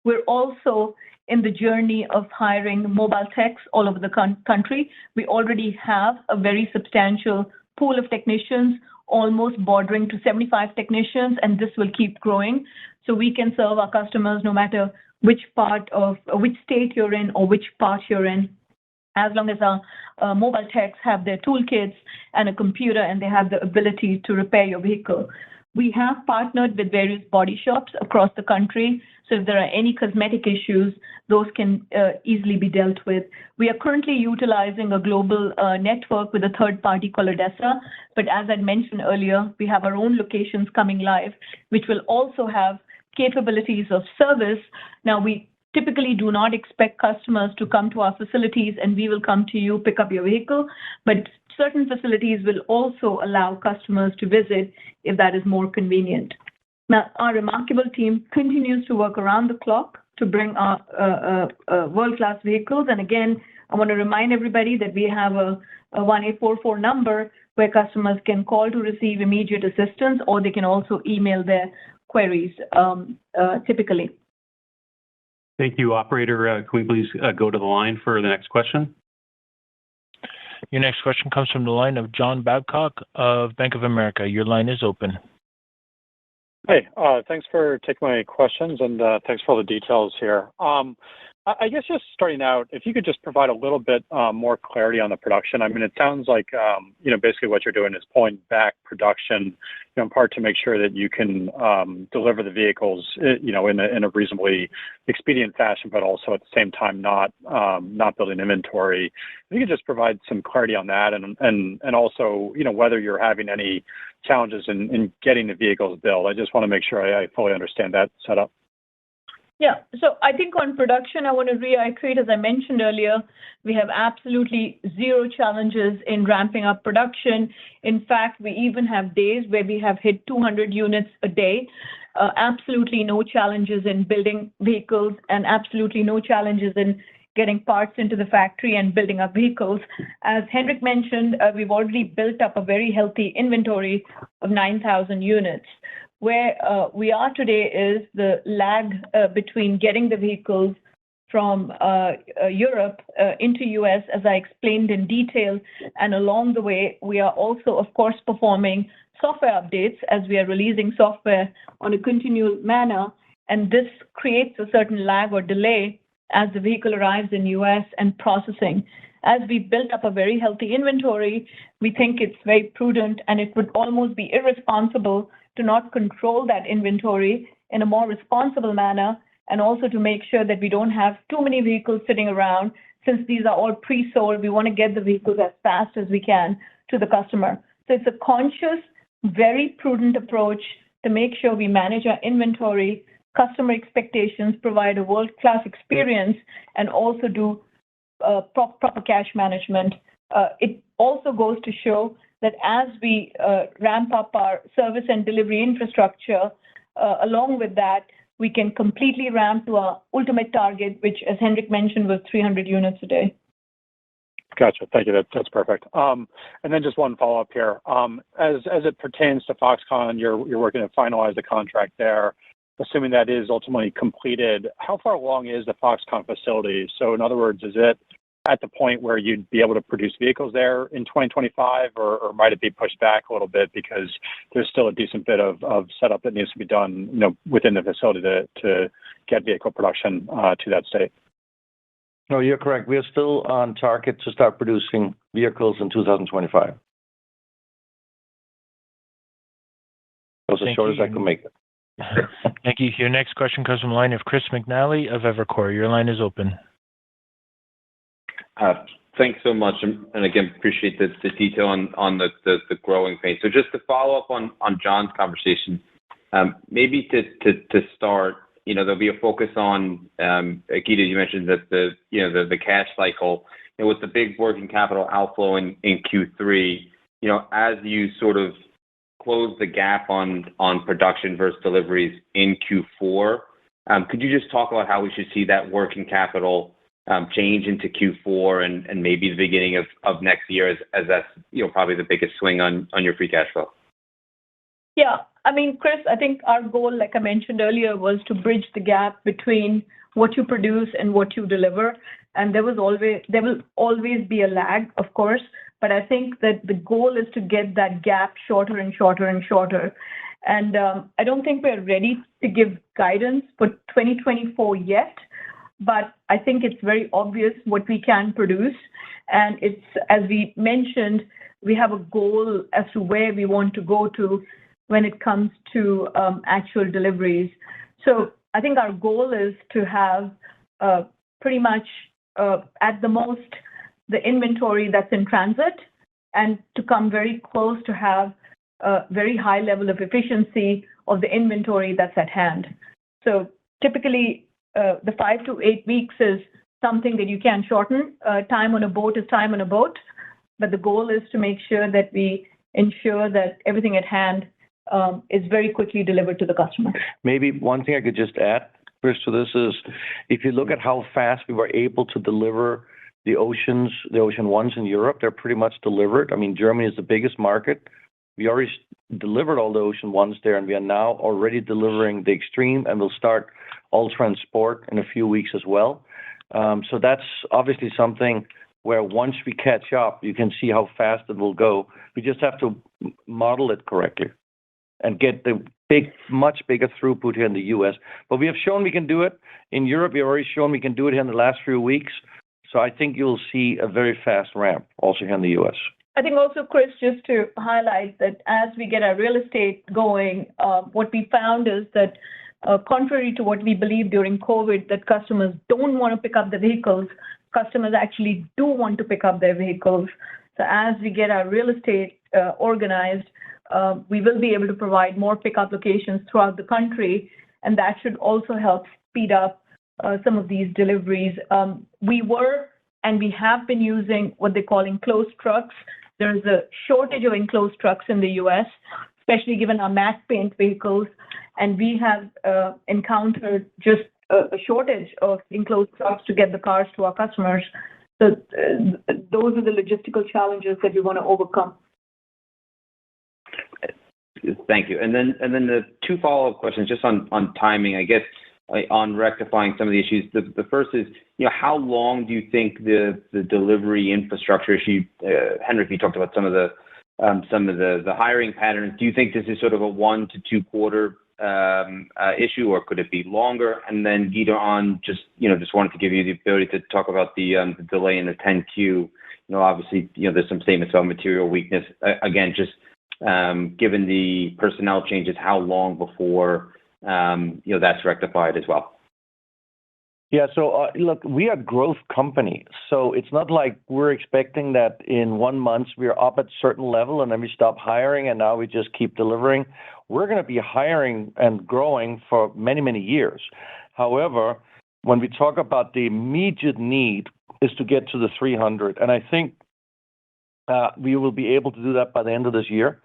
Speaker 5: We're also in the journey of hiring mobile techs all over the country. We already have a very substantial pool of technicians, almost bordering to 75 technicians, and this will keep growing. So we can serve our customers no matter which state you're in or which part you're in, as long as our mobile techs have their toolkits and a computer and they have the ability to repair your vehicle. We have partnered with various body shops across the country, so if there are any cosmetic issues, those can easily be dealt with. We are currently utilizing a global network with a third party called Odessa, but as I mentioned earlier, we have our own locations coming live, which will also have capabilities of service. Now, we typically do not expect customers to come to our facilities and we will come to you, pick up your vehicle, but certain facilities will also allow customers to visit if that is more convenient. Now, our remarkable team continues to work around the clock to bring our world-class vehicles. And again, I want to remind everybody that we have a 1844 number where customers can call to receive immediate assistance, or they can also email their queries typically.
Speaker 2: Thank you, operator. Can we please go to the line for the next question?
Speaker 1: Your next question comes from the line of John Babcock of Bank of America. Your line is open.
Speaker 6: Hey, thanks for taking my questions, and thanks for all the details here. I guess just starting out, if you could just provide a little bit more clarity on the production. I mean, it sounds like, basically what you're doing is pulling back production, in part to make sure that you can deliver the vehicles, in a reasonably expedient fashion, but also at the same time not building inventory. If you could just provide some clarity on that, and also, whether you're having any challenges in getting the vehicles built. I just want to make sure I fully understand that setup.
Speaker 5: Yeah. So I think on production, I want to reiterate, as I mentioned earlier, we have absolutely zero challenges in ramping up production. In fact, we even have days where we have hit 200 units a day. Absolutely no challenges in building vehicles, and absolutely no challenges in getting parts into the factory and building up vehicles. As Henrik mentioned, we've already built up a very healthy inventory of 9,000 units. Where we are today is the lag between getting the vehicles from Europe into US, as I explained in detail. And along the way, we are also, of course, performing software updates as we are releasing software on a continual manner. And this creates a certain lag or delay as the vehicle arrives in US and processing. As we built up a very healthy inventory, we think it's very prudent, and it would almost be irresponsible to not control that inventory in a more responsible manner, and also to make sure that we don't have too many vehicles sitting around. Since these are all pre-sold, we want to get the vehicles as fast as we can to the customer. So it's a conscious, very prudent approach to make sure we manage our inventory, customer expectations, provide a world-class experience, and also do proper cash management. It also goes to show that as we ramp up our service and delivery infrastructure, along with that, we can completely ramp to our ultimate target, which, as Henrik mentioned, was 300 units a day.
Speaker 6: Gotcha. Thank you. That's perfect. And then just one follow-up here. As it pertains to Foxconn, you're working to finalize the contract there. Assuming that is ultimately completed, how far along is the Foxconn facility? So in other words, is it at the point where you'd be able to produce vehicles there in 2025, or might it be pushed back a little bit because there's still a decent bit of setup that needs to be done, within the facility to get vehicle production to that state?
Speaker 3: No, you're correct. We are still on target to start producing vehicles in 2025. That was as short as I could make it.
Speaker 1: Thank you. Your next question comes from the line of Chris McNally of Evercore. Your line is open.
Speaker 7: Thanks so much, and again, appreciate the detail on the growing pain. So just to follow up on John's conversation, maybe to start, there'll be a focus on, Geeta, you mentioned that the cash cycle, with the big working capital outflow in Q3, as you sort of close the gap on production versus deliveries in Q4, could you just talk about how we should see that working capital change into Q4 and maybe the beginning of next year, as that's probably the biggest swing on your free cash flow?
Speaker 5: Yeah, I mean, Chris, I think our goal, like I mentioned earlier, was to bridge the gap between what you produce and what you deliver. And there will always be a lag, of course, but I think that the goal is to get that gap shorter and shorter and shorter. And I don't think we're ready to give guidance for 2024 yet, but I think it's very obvious what we can produce. And it's, as we mentioned, we have a goal as to where we want to go to when it comes to actual deliveries. So I think our goal is to have pretty much at the most the inventory that's in transit, and to come very close to have a very high level of efficiency of the inventory that's at hand. So typically, the 5 to 8 weeks is something that you can shorten. Time on a boat is time on a boat, but the goal is to make sure that we ensure that everything at hand is very quickly delivered to the customer.
Speaker 3: Maybe one thing I could just add, Chris, to this is, if you look at how fast we were able to deliver the Ocean Ones in Europe, they're pretty much delivered. I mean, Germany is the biggest market. We already delivered all the Ocean Ones there, and we are now already delivering the Extreme, and we'll start Ultra and Sport in a few weeks as well. So that's obviously something where once we catch up, you can see how fast it will go. We just have to model it correctly and get the much bigger throughput here in the U.S. But we have shown we can do it. In Europe, we've already shown we can do it here in the last few weeks. So I think you'll see a very fast ramp also here in the U.S.
Speaker 5: I think also, Chris, just to highlight that as we get our real estate going, what we found is that contrary to what we believed during COVID, that customers don't want to pick up the vehicles, customers actually do want to pick up their vehicles. So as we get our real estate organized, we will be able to provide more pickup locations throughout the country, and that should also help speed up some of these deliveries. We were and we have been using what they call enclosed trucks. There is a shortage of enclosed trucks in the U.S., especially given our matte paint vehicles, and we have encountered just a shortage of enclosed trucks to get the cars to our customers. So those are the logistical challenges that we want to overcome.
Speaker 7: Thank you. And then the two follow-up questions just on timing, I guess, on rectifying some of the issues. The first is, how long do you think the delivery infrastructure issue, Henrik, you talked about some of the hiring patterns. Do you think this is sort of a 1 to 2 quarter issue, or could it be longer? And then Guido, on just wanted to give you the ability to talk about the delay in the 10Q. Obviously, there's some statements about material weakness. Again, just given the personnel changes, how long before that's rectified as well?
Speaker 3: Yeah, so look, we are a growth company, so it's not like we're expecting that in 1 month we're up at a certain level and then we stop hiring and now we just keep delivering. We're going to be hiring and growing for many, many years. However, when we talk about the immediate need is to get to the 300, and I think we will be able to do that by the end of this year.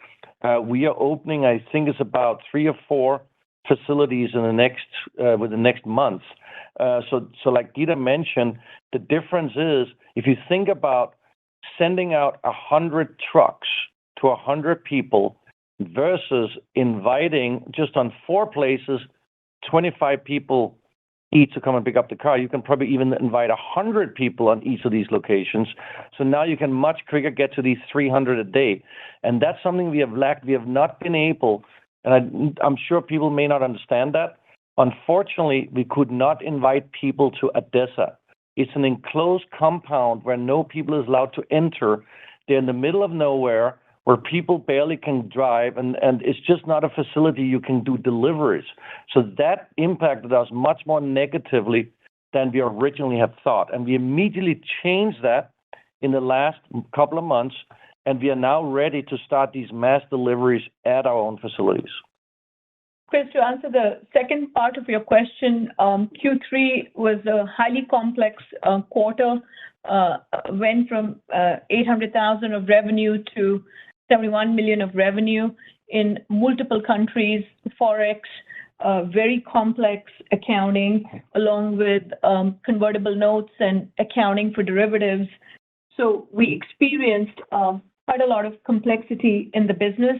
Speaker 3: We are opening, I think it's about 3 or 4 facilities in the next month. So like Guido mentioned, the difference is if you think about sending out 100 trucks to 100 people versus inviting just on 4 places 25 people each to come and pick up the car, you can probably even invite 100 people on each of these locations. So now you can much quicker get to these 300 a day. And that's something we have lacked. We have not been able, and I'm sure people may not understand that. Unfortunately, we could not invite people to Odessa. It's an enclosed compound where no people is allowed to enter. They're in the middle of nowhere where people barely can drive, and it's just not a facility you can do deliveries. So that impacted us much more negatively than we originally had thought. And we immediately changed that in the last couple of months, and we are now ready to start these mass deliveries at our own facilities.
Speaker 5: Chris, to answer the second part of your question, Q3 was a highly complex quarter, went from $800,000 of revenue to $71 million of revenue in multiple countries, Forex, very complex accounting, along with convertible notes and accounting for derivatives. So we experienced quite a lot of complexity in the business.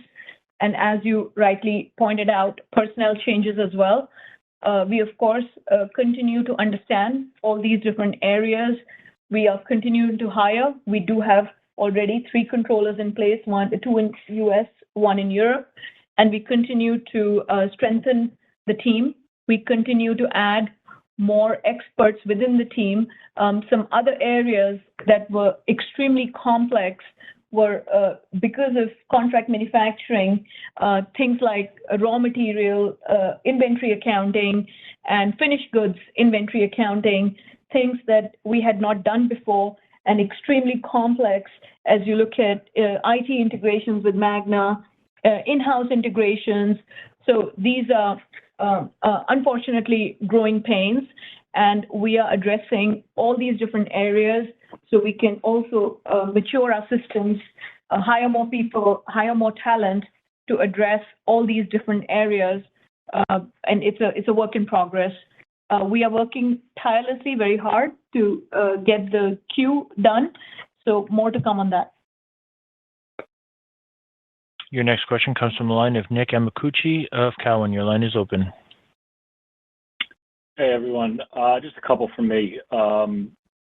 Speaker 5: And as you rightly pointed out, personnel changes as well. We, of course, continue to understand all these different areas. We are continuing to hire. We do have already 3 controllers in place, 2 in the U.S., 1 in Europe. And we continue to strengthen the team. We continue to add more experts within the team. Some other areas that were extremely complex were because of contract manufacturing, things like raw material, inventory accounting, and finished goods inventory accounting, things that we had not done before, and extremely complex as you look at IT integrations with Magna, in-house integrations. So these are unfortunately growing pains, and we are addressing all these different areas so we can also mature our systems, hire more people, hire more talent to address all these different areas. And it's a work in progress. We are working tirelessly, very hard to get the queue done. So more to come on that.
Speaker 1: Your next question comes from the line of Nick Amicucci of Cowen. Your line is open.
Speaker 8: Hey, everyone. Just a couple from me.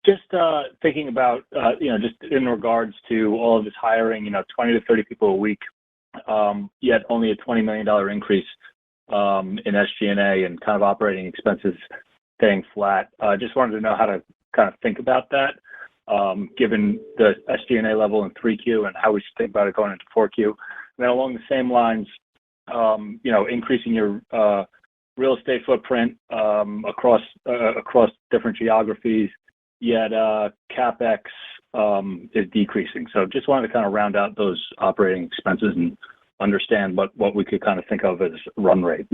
Speaker 8: Just thinking about, just in regards to all of this hiring, 20 to 30 people a week, yet only a $20 million increase in SG&A and kind of operating expenses staying flat. Just wanted to know how to kind of think about that, given the SG&A level in 3Q and how we should think about it going into 4Q. And then along the same lines, increasing your real estate footprint across different geographies, yet CapEx is decreasing. So just wanted to kind of round out those operating expenses and understand what we could kind of think of as run rate.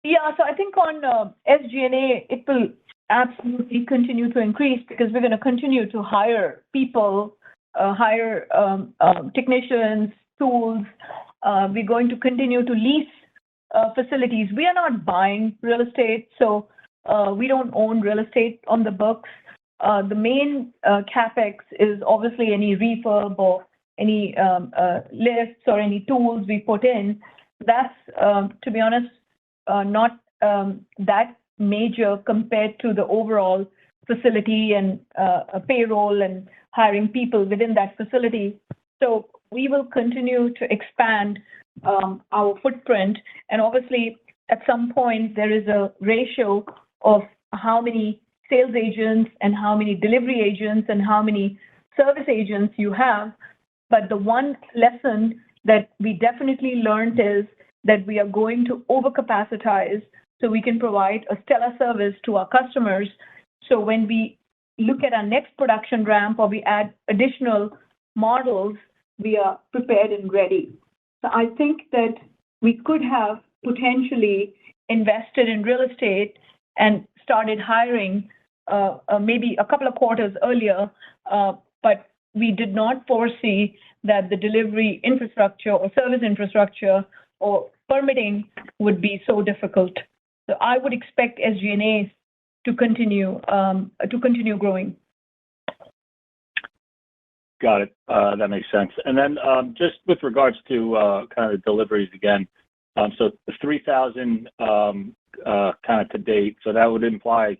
Speaker 5: Yeah, so I think on SG&A, it will absolutely continue to increase because we're going to continue to hire people, hire technicians, tools. We're going to continue to lease facilities. We are not buying real estate, so we don't own real estate on the books. The main CapEx is obviously any refurb or any lifts or any tools we put in. That's, to be honest, not that major compared to the overall facility and payroll and hiring people within that facility. So we will continue to expand our footprint. And obviously, at some point, there is a ratio of how many sales agents and how many delivery agents and how many service agents you have. But the one lesson that we definitely learned is that we are going to overcapacitize so we can provide a stellar service to our customers. So when we look at our next production ramp or we add additional models, we are prepared and ready. So I think that we could have potentially invested in real estate and started hiring maybe a couple of quarters earlier, but we did not foresee that the delivery infrastructure or service infrastructure or permitting would be so difficult. So I would expect SG&A to continue growing.
Speaker 8: Got it. That makes sense. And then just with regards to kind of deliveries again, so the 3,000 kind of to date, so that would imply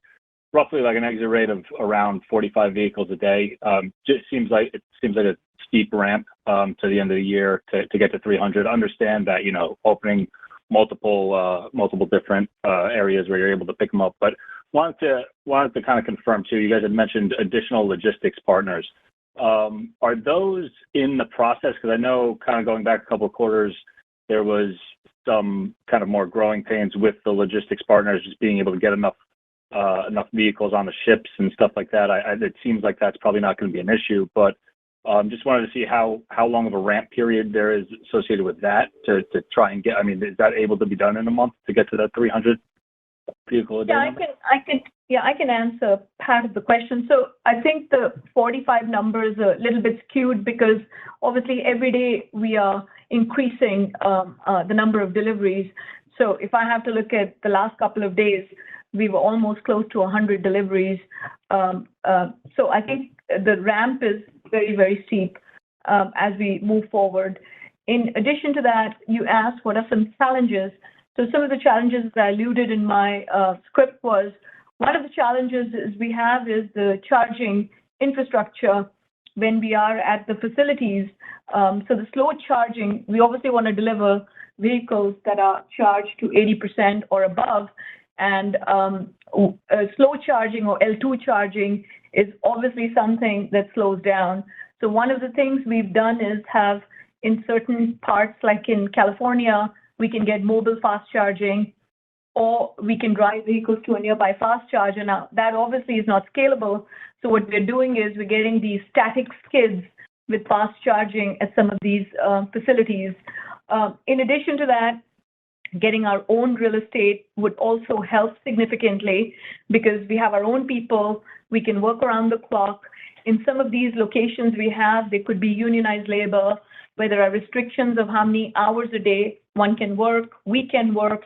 Speaker 8: roughly like an exit rate of around 45 vehicles a day. Just seems like a steep ramp to the end of the year to get to 300. Understand that opening multiple different areas where you're able to pick them up, but wanted to kind of confirm too. You guys had mentioned additional logistics partners. Are those in the process? Because I know kind of going back a couple of quarters, there was some kind of more growing pains with the logistics partners just being able to get enough vehicles on the ships and stuff like that. It seems like that's probably not going to be an issue, but just wanted to see how long of a ramp period there is associated with that to try and get. I mean, is that able to be done in a month to get to that 300 vehicle a day?
Speaker 5: Yeah, I can answer part of the question. So I think the 45 number is a little bit skewed because obviously every day we are increasing the number of deliveries. So if I have to look at the last couple of days, we were almost close to 100 deliveries. So I think the ramp is very, very steep as we move forward. In addition to that, you asked what are some challenges. So some of the challenges that I alluded in my script was one of the challenges we have is the charging infrastructure when we are at the facilities. So the slow charging, we obviously want to deliver vehicles that are charged to 80% or above. And slow charging or L2 charging is obviously something that slows down. So one of the things we've done is have in certain parts, like in California, we can get mobile fast charging, or we can drive vehicles to a nearby fast charger. Now, that obviously is not scalable. So what we're doing is we're getting these static skids with fast charging at some of these facilities. In addition to that, getting our own real estate would also help significantly because we have our own people. We can work around the clock. In some of these locations we have, there could be unionized labor, where there are restrictions of how many hours a day one can work, we can work.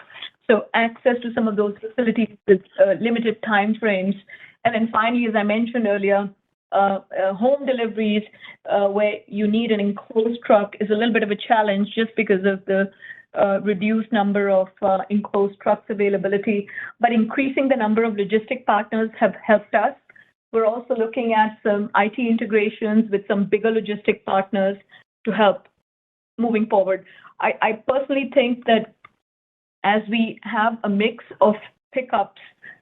Speaker 5: So access to some of those facilities with limited time frames. And then finally, as I mentioned earlier, home deliveries where you need an enclosed truck is a little bit of a challenge just because of the reduced number of enclosed trucks availability. But increasing the number of logistic partners have helped us. We're also looking at some IT integrations with some bigger logistic partners to help moving forward. I personally think that as we have a mix of pickups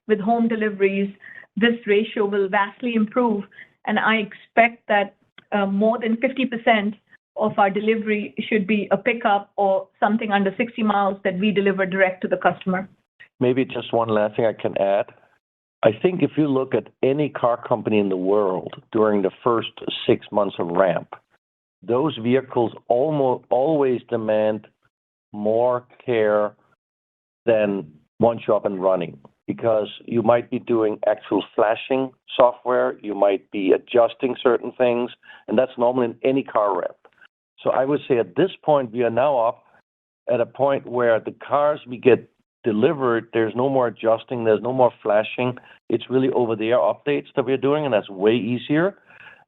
Speaker 5: with home deliveries, this ratio will vastly improve, and I expect that more than 50% of our delivery should be a pickup or something under 60 miles that we deliver direct to the customer.
Speaker 3: Maybe just one last thing I can add. I think if you look at any car company in the world during the first 6 months of ramp, those vehicles almost always demand more care than once you're up and running, because you might be doing actual flashing software, you might be adjusting certain things, and that's normal in any car ramp. So I would say at this point, we are now up at a point where the cars we get delivered, there's no more adjusting, there's no more flashing. It's really over-the-air updates that we're doing, and that's way easier.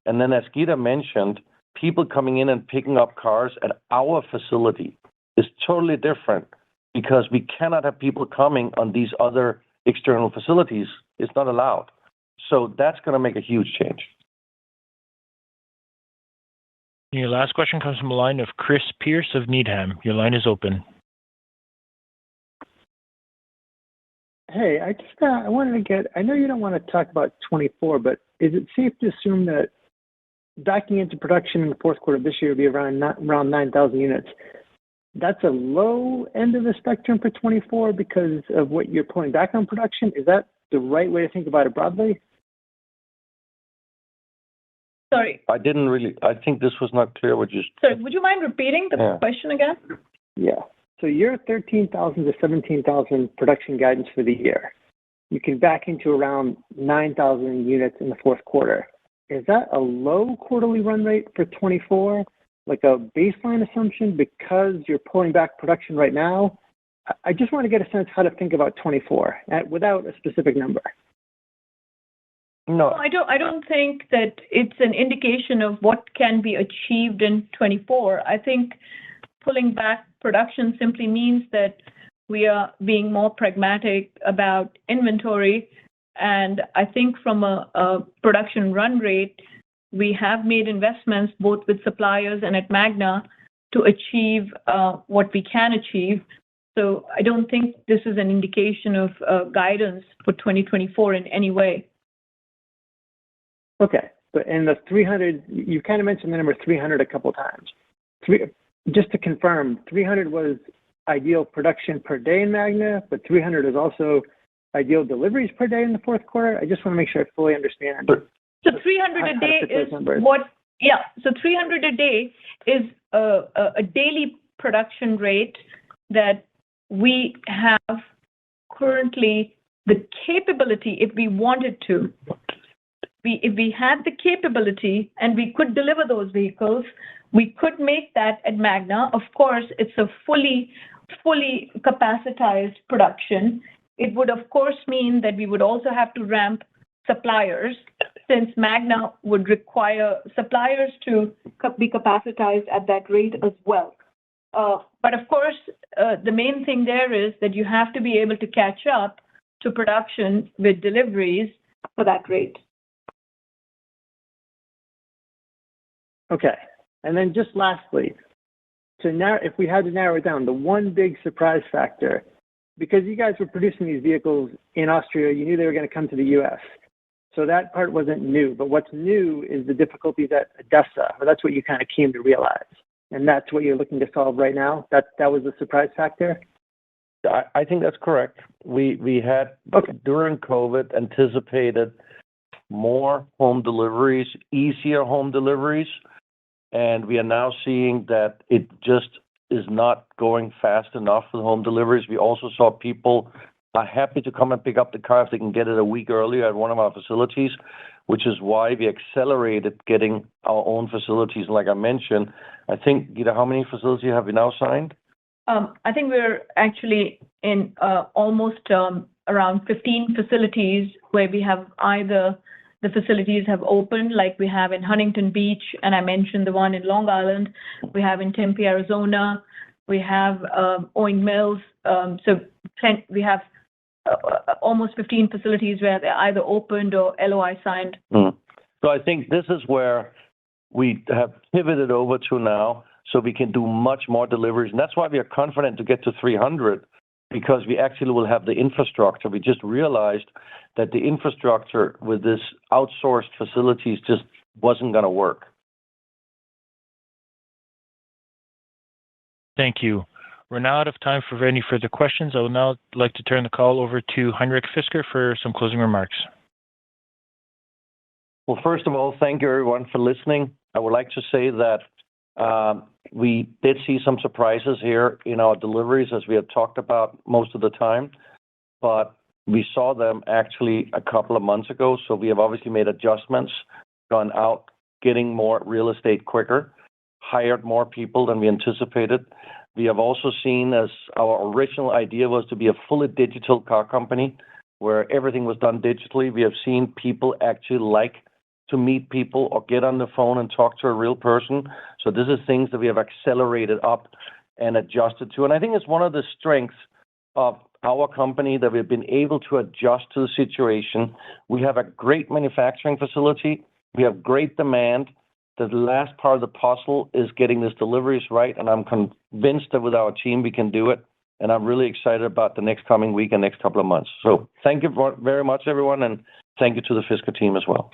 Speaker 3: And then as Geeta mentioned, people coming in and picking up cars at our facility is totally different because we cannot have people coming on these other external facilities. It's not allowed. So that's going to make a huge change.
Speaker 1: Your last question comes from the line of Chris Pierce of Needham. Your line is open.
Speaker 9: Hey, I wanted to get, I know you don't want to talk about 24, but is it safe to assume that backing into production in the fourth quarter of this year will be around 9,000 units? That's a low end of the spectrum for 24 because of what you're pulling back on production? Is that the right way to think about it broadly?
Speaker 5: Sorry.
Speaker 3: I think this was not clear what you...
Speaker 5: Sorry, would you mind repeating the question again?
Speaker 9: Yeah. So your 13,000 to 17,000 production guidance for the year, you can back into around 9,000 units in the fourth quarter. Is that a low quarterly run rate for 24, like a baseline assumption because you're pulling back production right now? I just want to get a sense how to think about 24 without a specific number.
Speaker 3: No,
Speaker 5: I don't think that it's an indication of what can be achieved in 24. I think pulling back production simply means that we are being more pragmatic about inventory. And I think from a production run rate, we have made investments both with suppliers and at Magna to achieve what we can achieve. So I don't think this is an indication of guidance for 2024 in any way.
Speaker 9: Okay. But in the 300, you kind of mentioned the number 300 a couple of times. Just to confirm, 300 was ideal production per day in Magna, but 300 is also ideal deliveries per day in the fourth quarter. I just want to make sure I fully understand.
Speaker 5: So 300 a day is what? Yeah. So 300 a day is a daily production rate that we have currently the capability, if we wanted to. If we had the capability and we could deliver those vehicles, we could make that at Magna. Of course, it's a fully capacitized production. It would, of course, mean that we would also have to ramp suppliers, since Magna would require suppliers to be capacitized at that rate as well. But of course, the main thing there is that you have to be able to catch up to production with deliveries for that rate.
Speaker 9: Okay. And then just lastly, if we had to narrow it down, the one big surprise factor, because you guys were producing these vehicles in Austria, you knew they were going to come to the U.S. So that part wasn't new. But what's new is the difficulties at Odessa, or that's what you kind of came to realize. And that's what you're looking to solve right now? That was the surprise factor?
Speaker 3: I think that's correct. We had, during COVID, anticipated more home deliveries, easier home deliveries, and we are now seeing that it just is not going fast enough with home deliveries. We also saw people are happy to come and pick up the car if they can get it a week earlier at one of our facilities, which is why we accelerated getting our own facilities. Like I mentioned, I think, Geeta, how many facilities have we now signed?
Speaker 5: I think we're actually in almost around 15 facilities where we have either the facilities have opened, like we have in Huntington Beach, and I mentioned the one in Long Island. We have in Tempe, Arizona. We have Owings Mills. So we have almost 15 facilities where they're either opened or LOI signed.
Speaker 3: So I think this is where we have pivoted over to now, so we can do much more deliveries. And that's why we are confident to get to 300, because we actually will have the infrastructure. We just realized that the infrastructure with this outsourced facilities just wasn't going to work.
Speaker 1: Thank you. We're now out of time for any further questions. I would now like to turn the call over to Henrik Fisker for some closing remarks.
Speaker 3: Well, first of all, thank you everyone for listening. I would like to say that we did see some surprises here in our deliveries, as we had talked about most of the time, but we saw them actually a couple of months ago. So we have obviously made adjustments, gone out, getting more real estate quicker, hired more people than we anticipated. We have also seen, as our original idea was to be a fully digital car company where everything was done digitally, we have seen people actually like to meet people or get on the phone and talk to a real person. So this is things that we have accelerated up and adjusted to. And I think it's one of the strengths of our company that we've been able to adjust to the situation. We have a great manufacturing facility. We have great demand. The last part of the puzzle is getting this deliveries right, and I'm convinced that with our team we can do it. And I'm really excited about the next coming week and next couple of months. So thank you very much, everyone, and thank you to the Fisker team as well.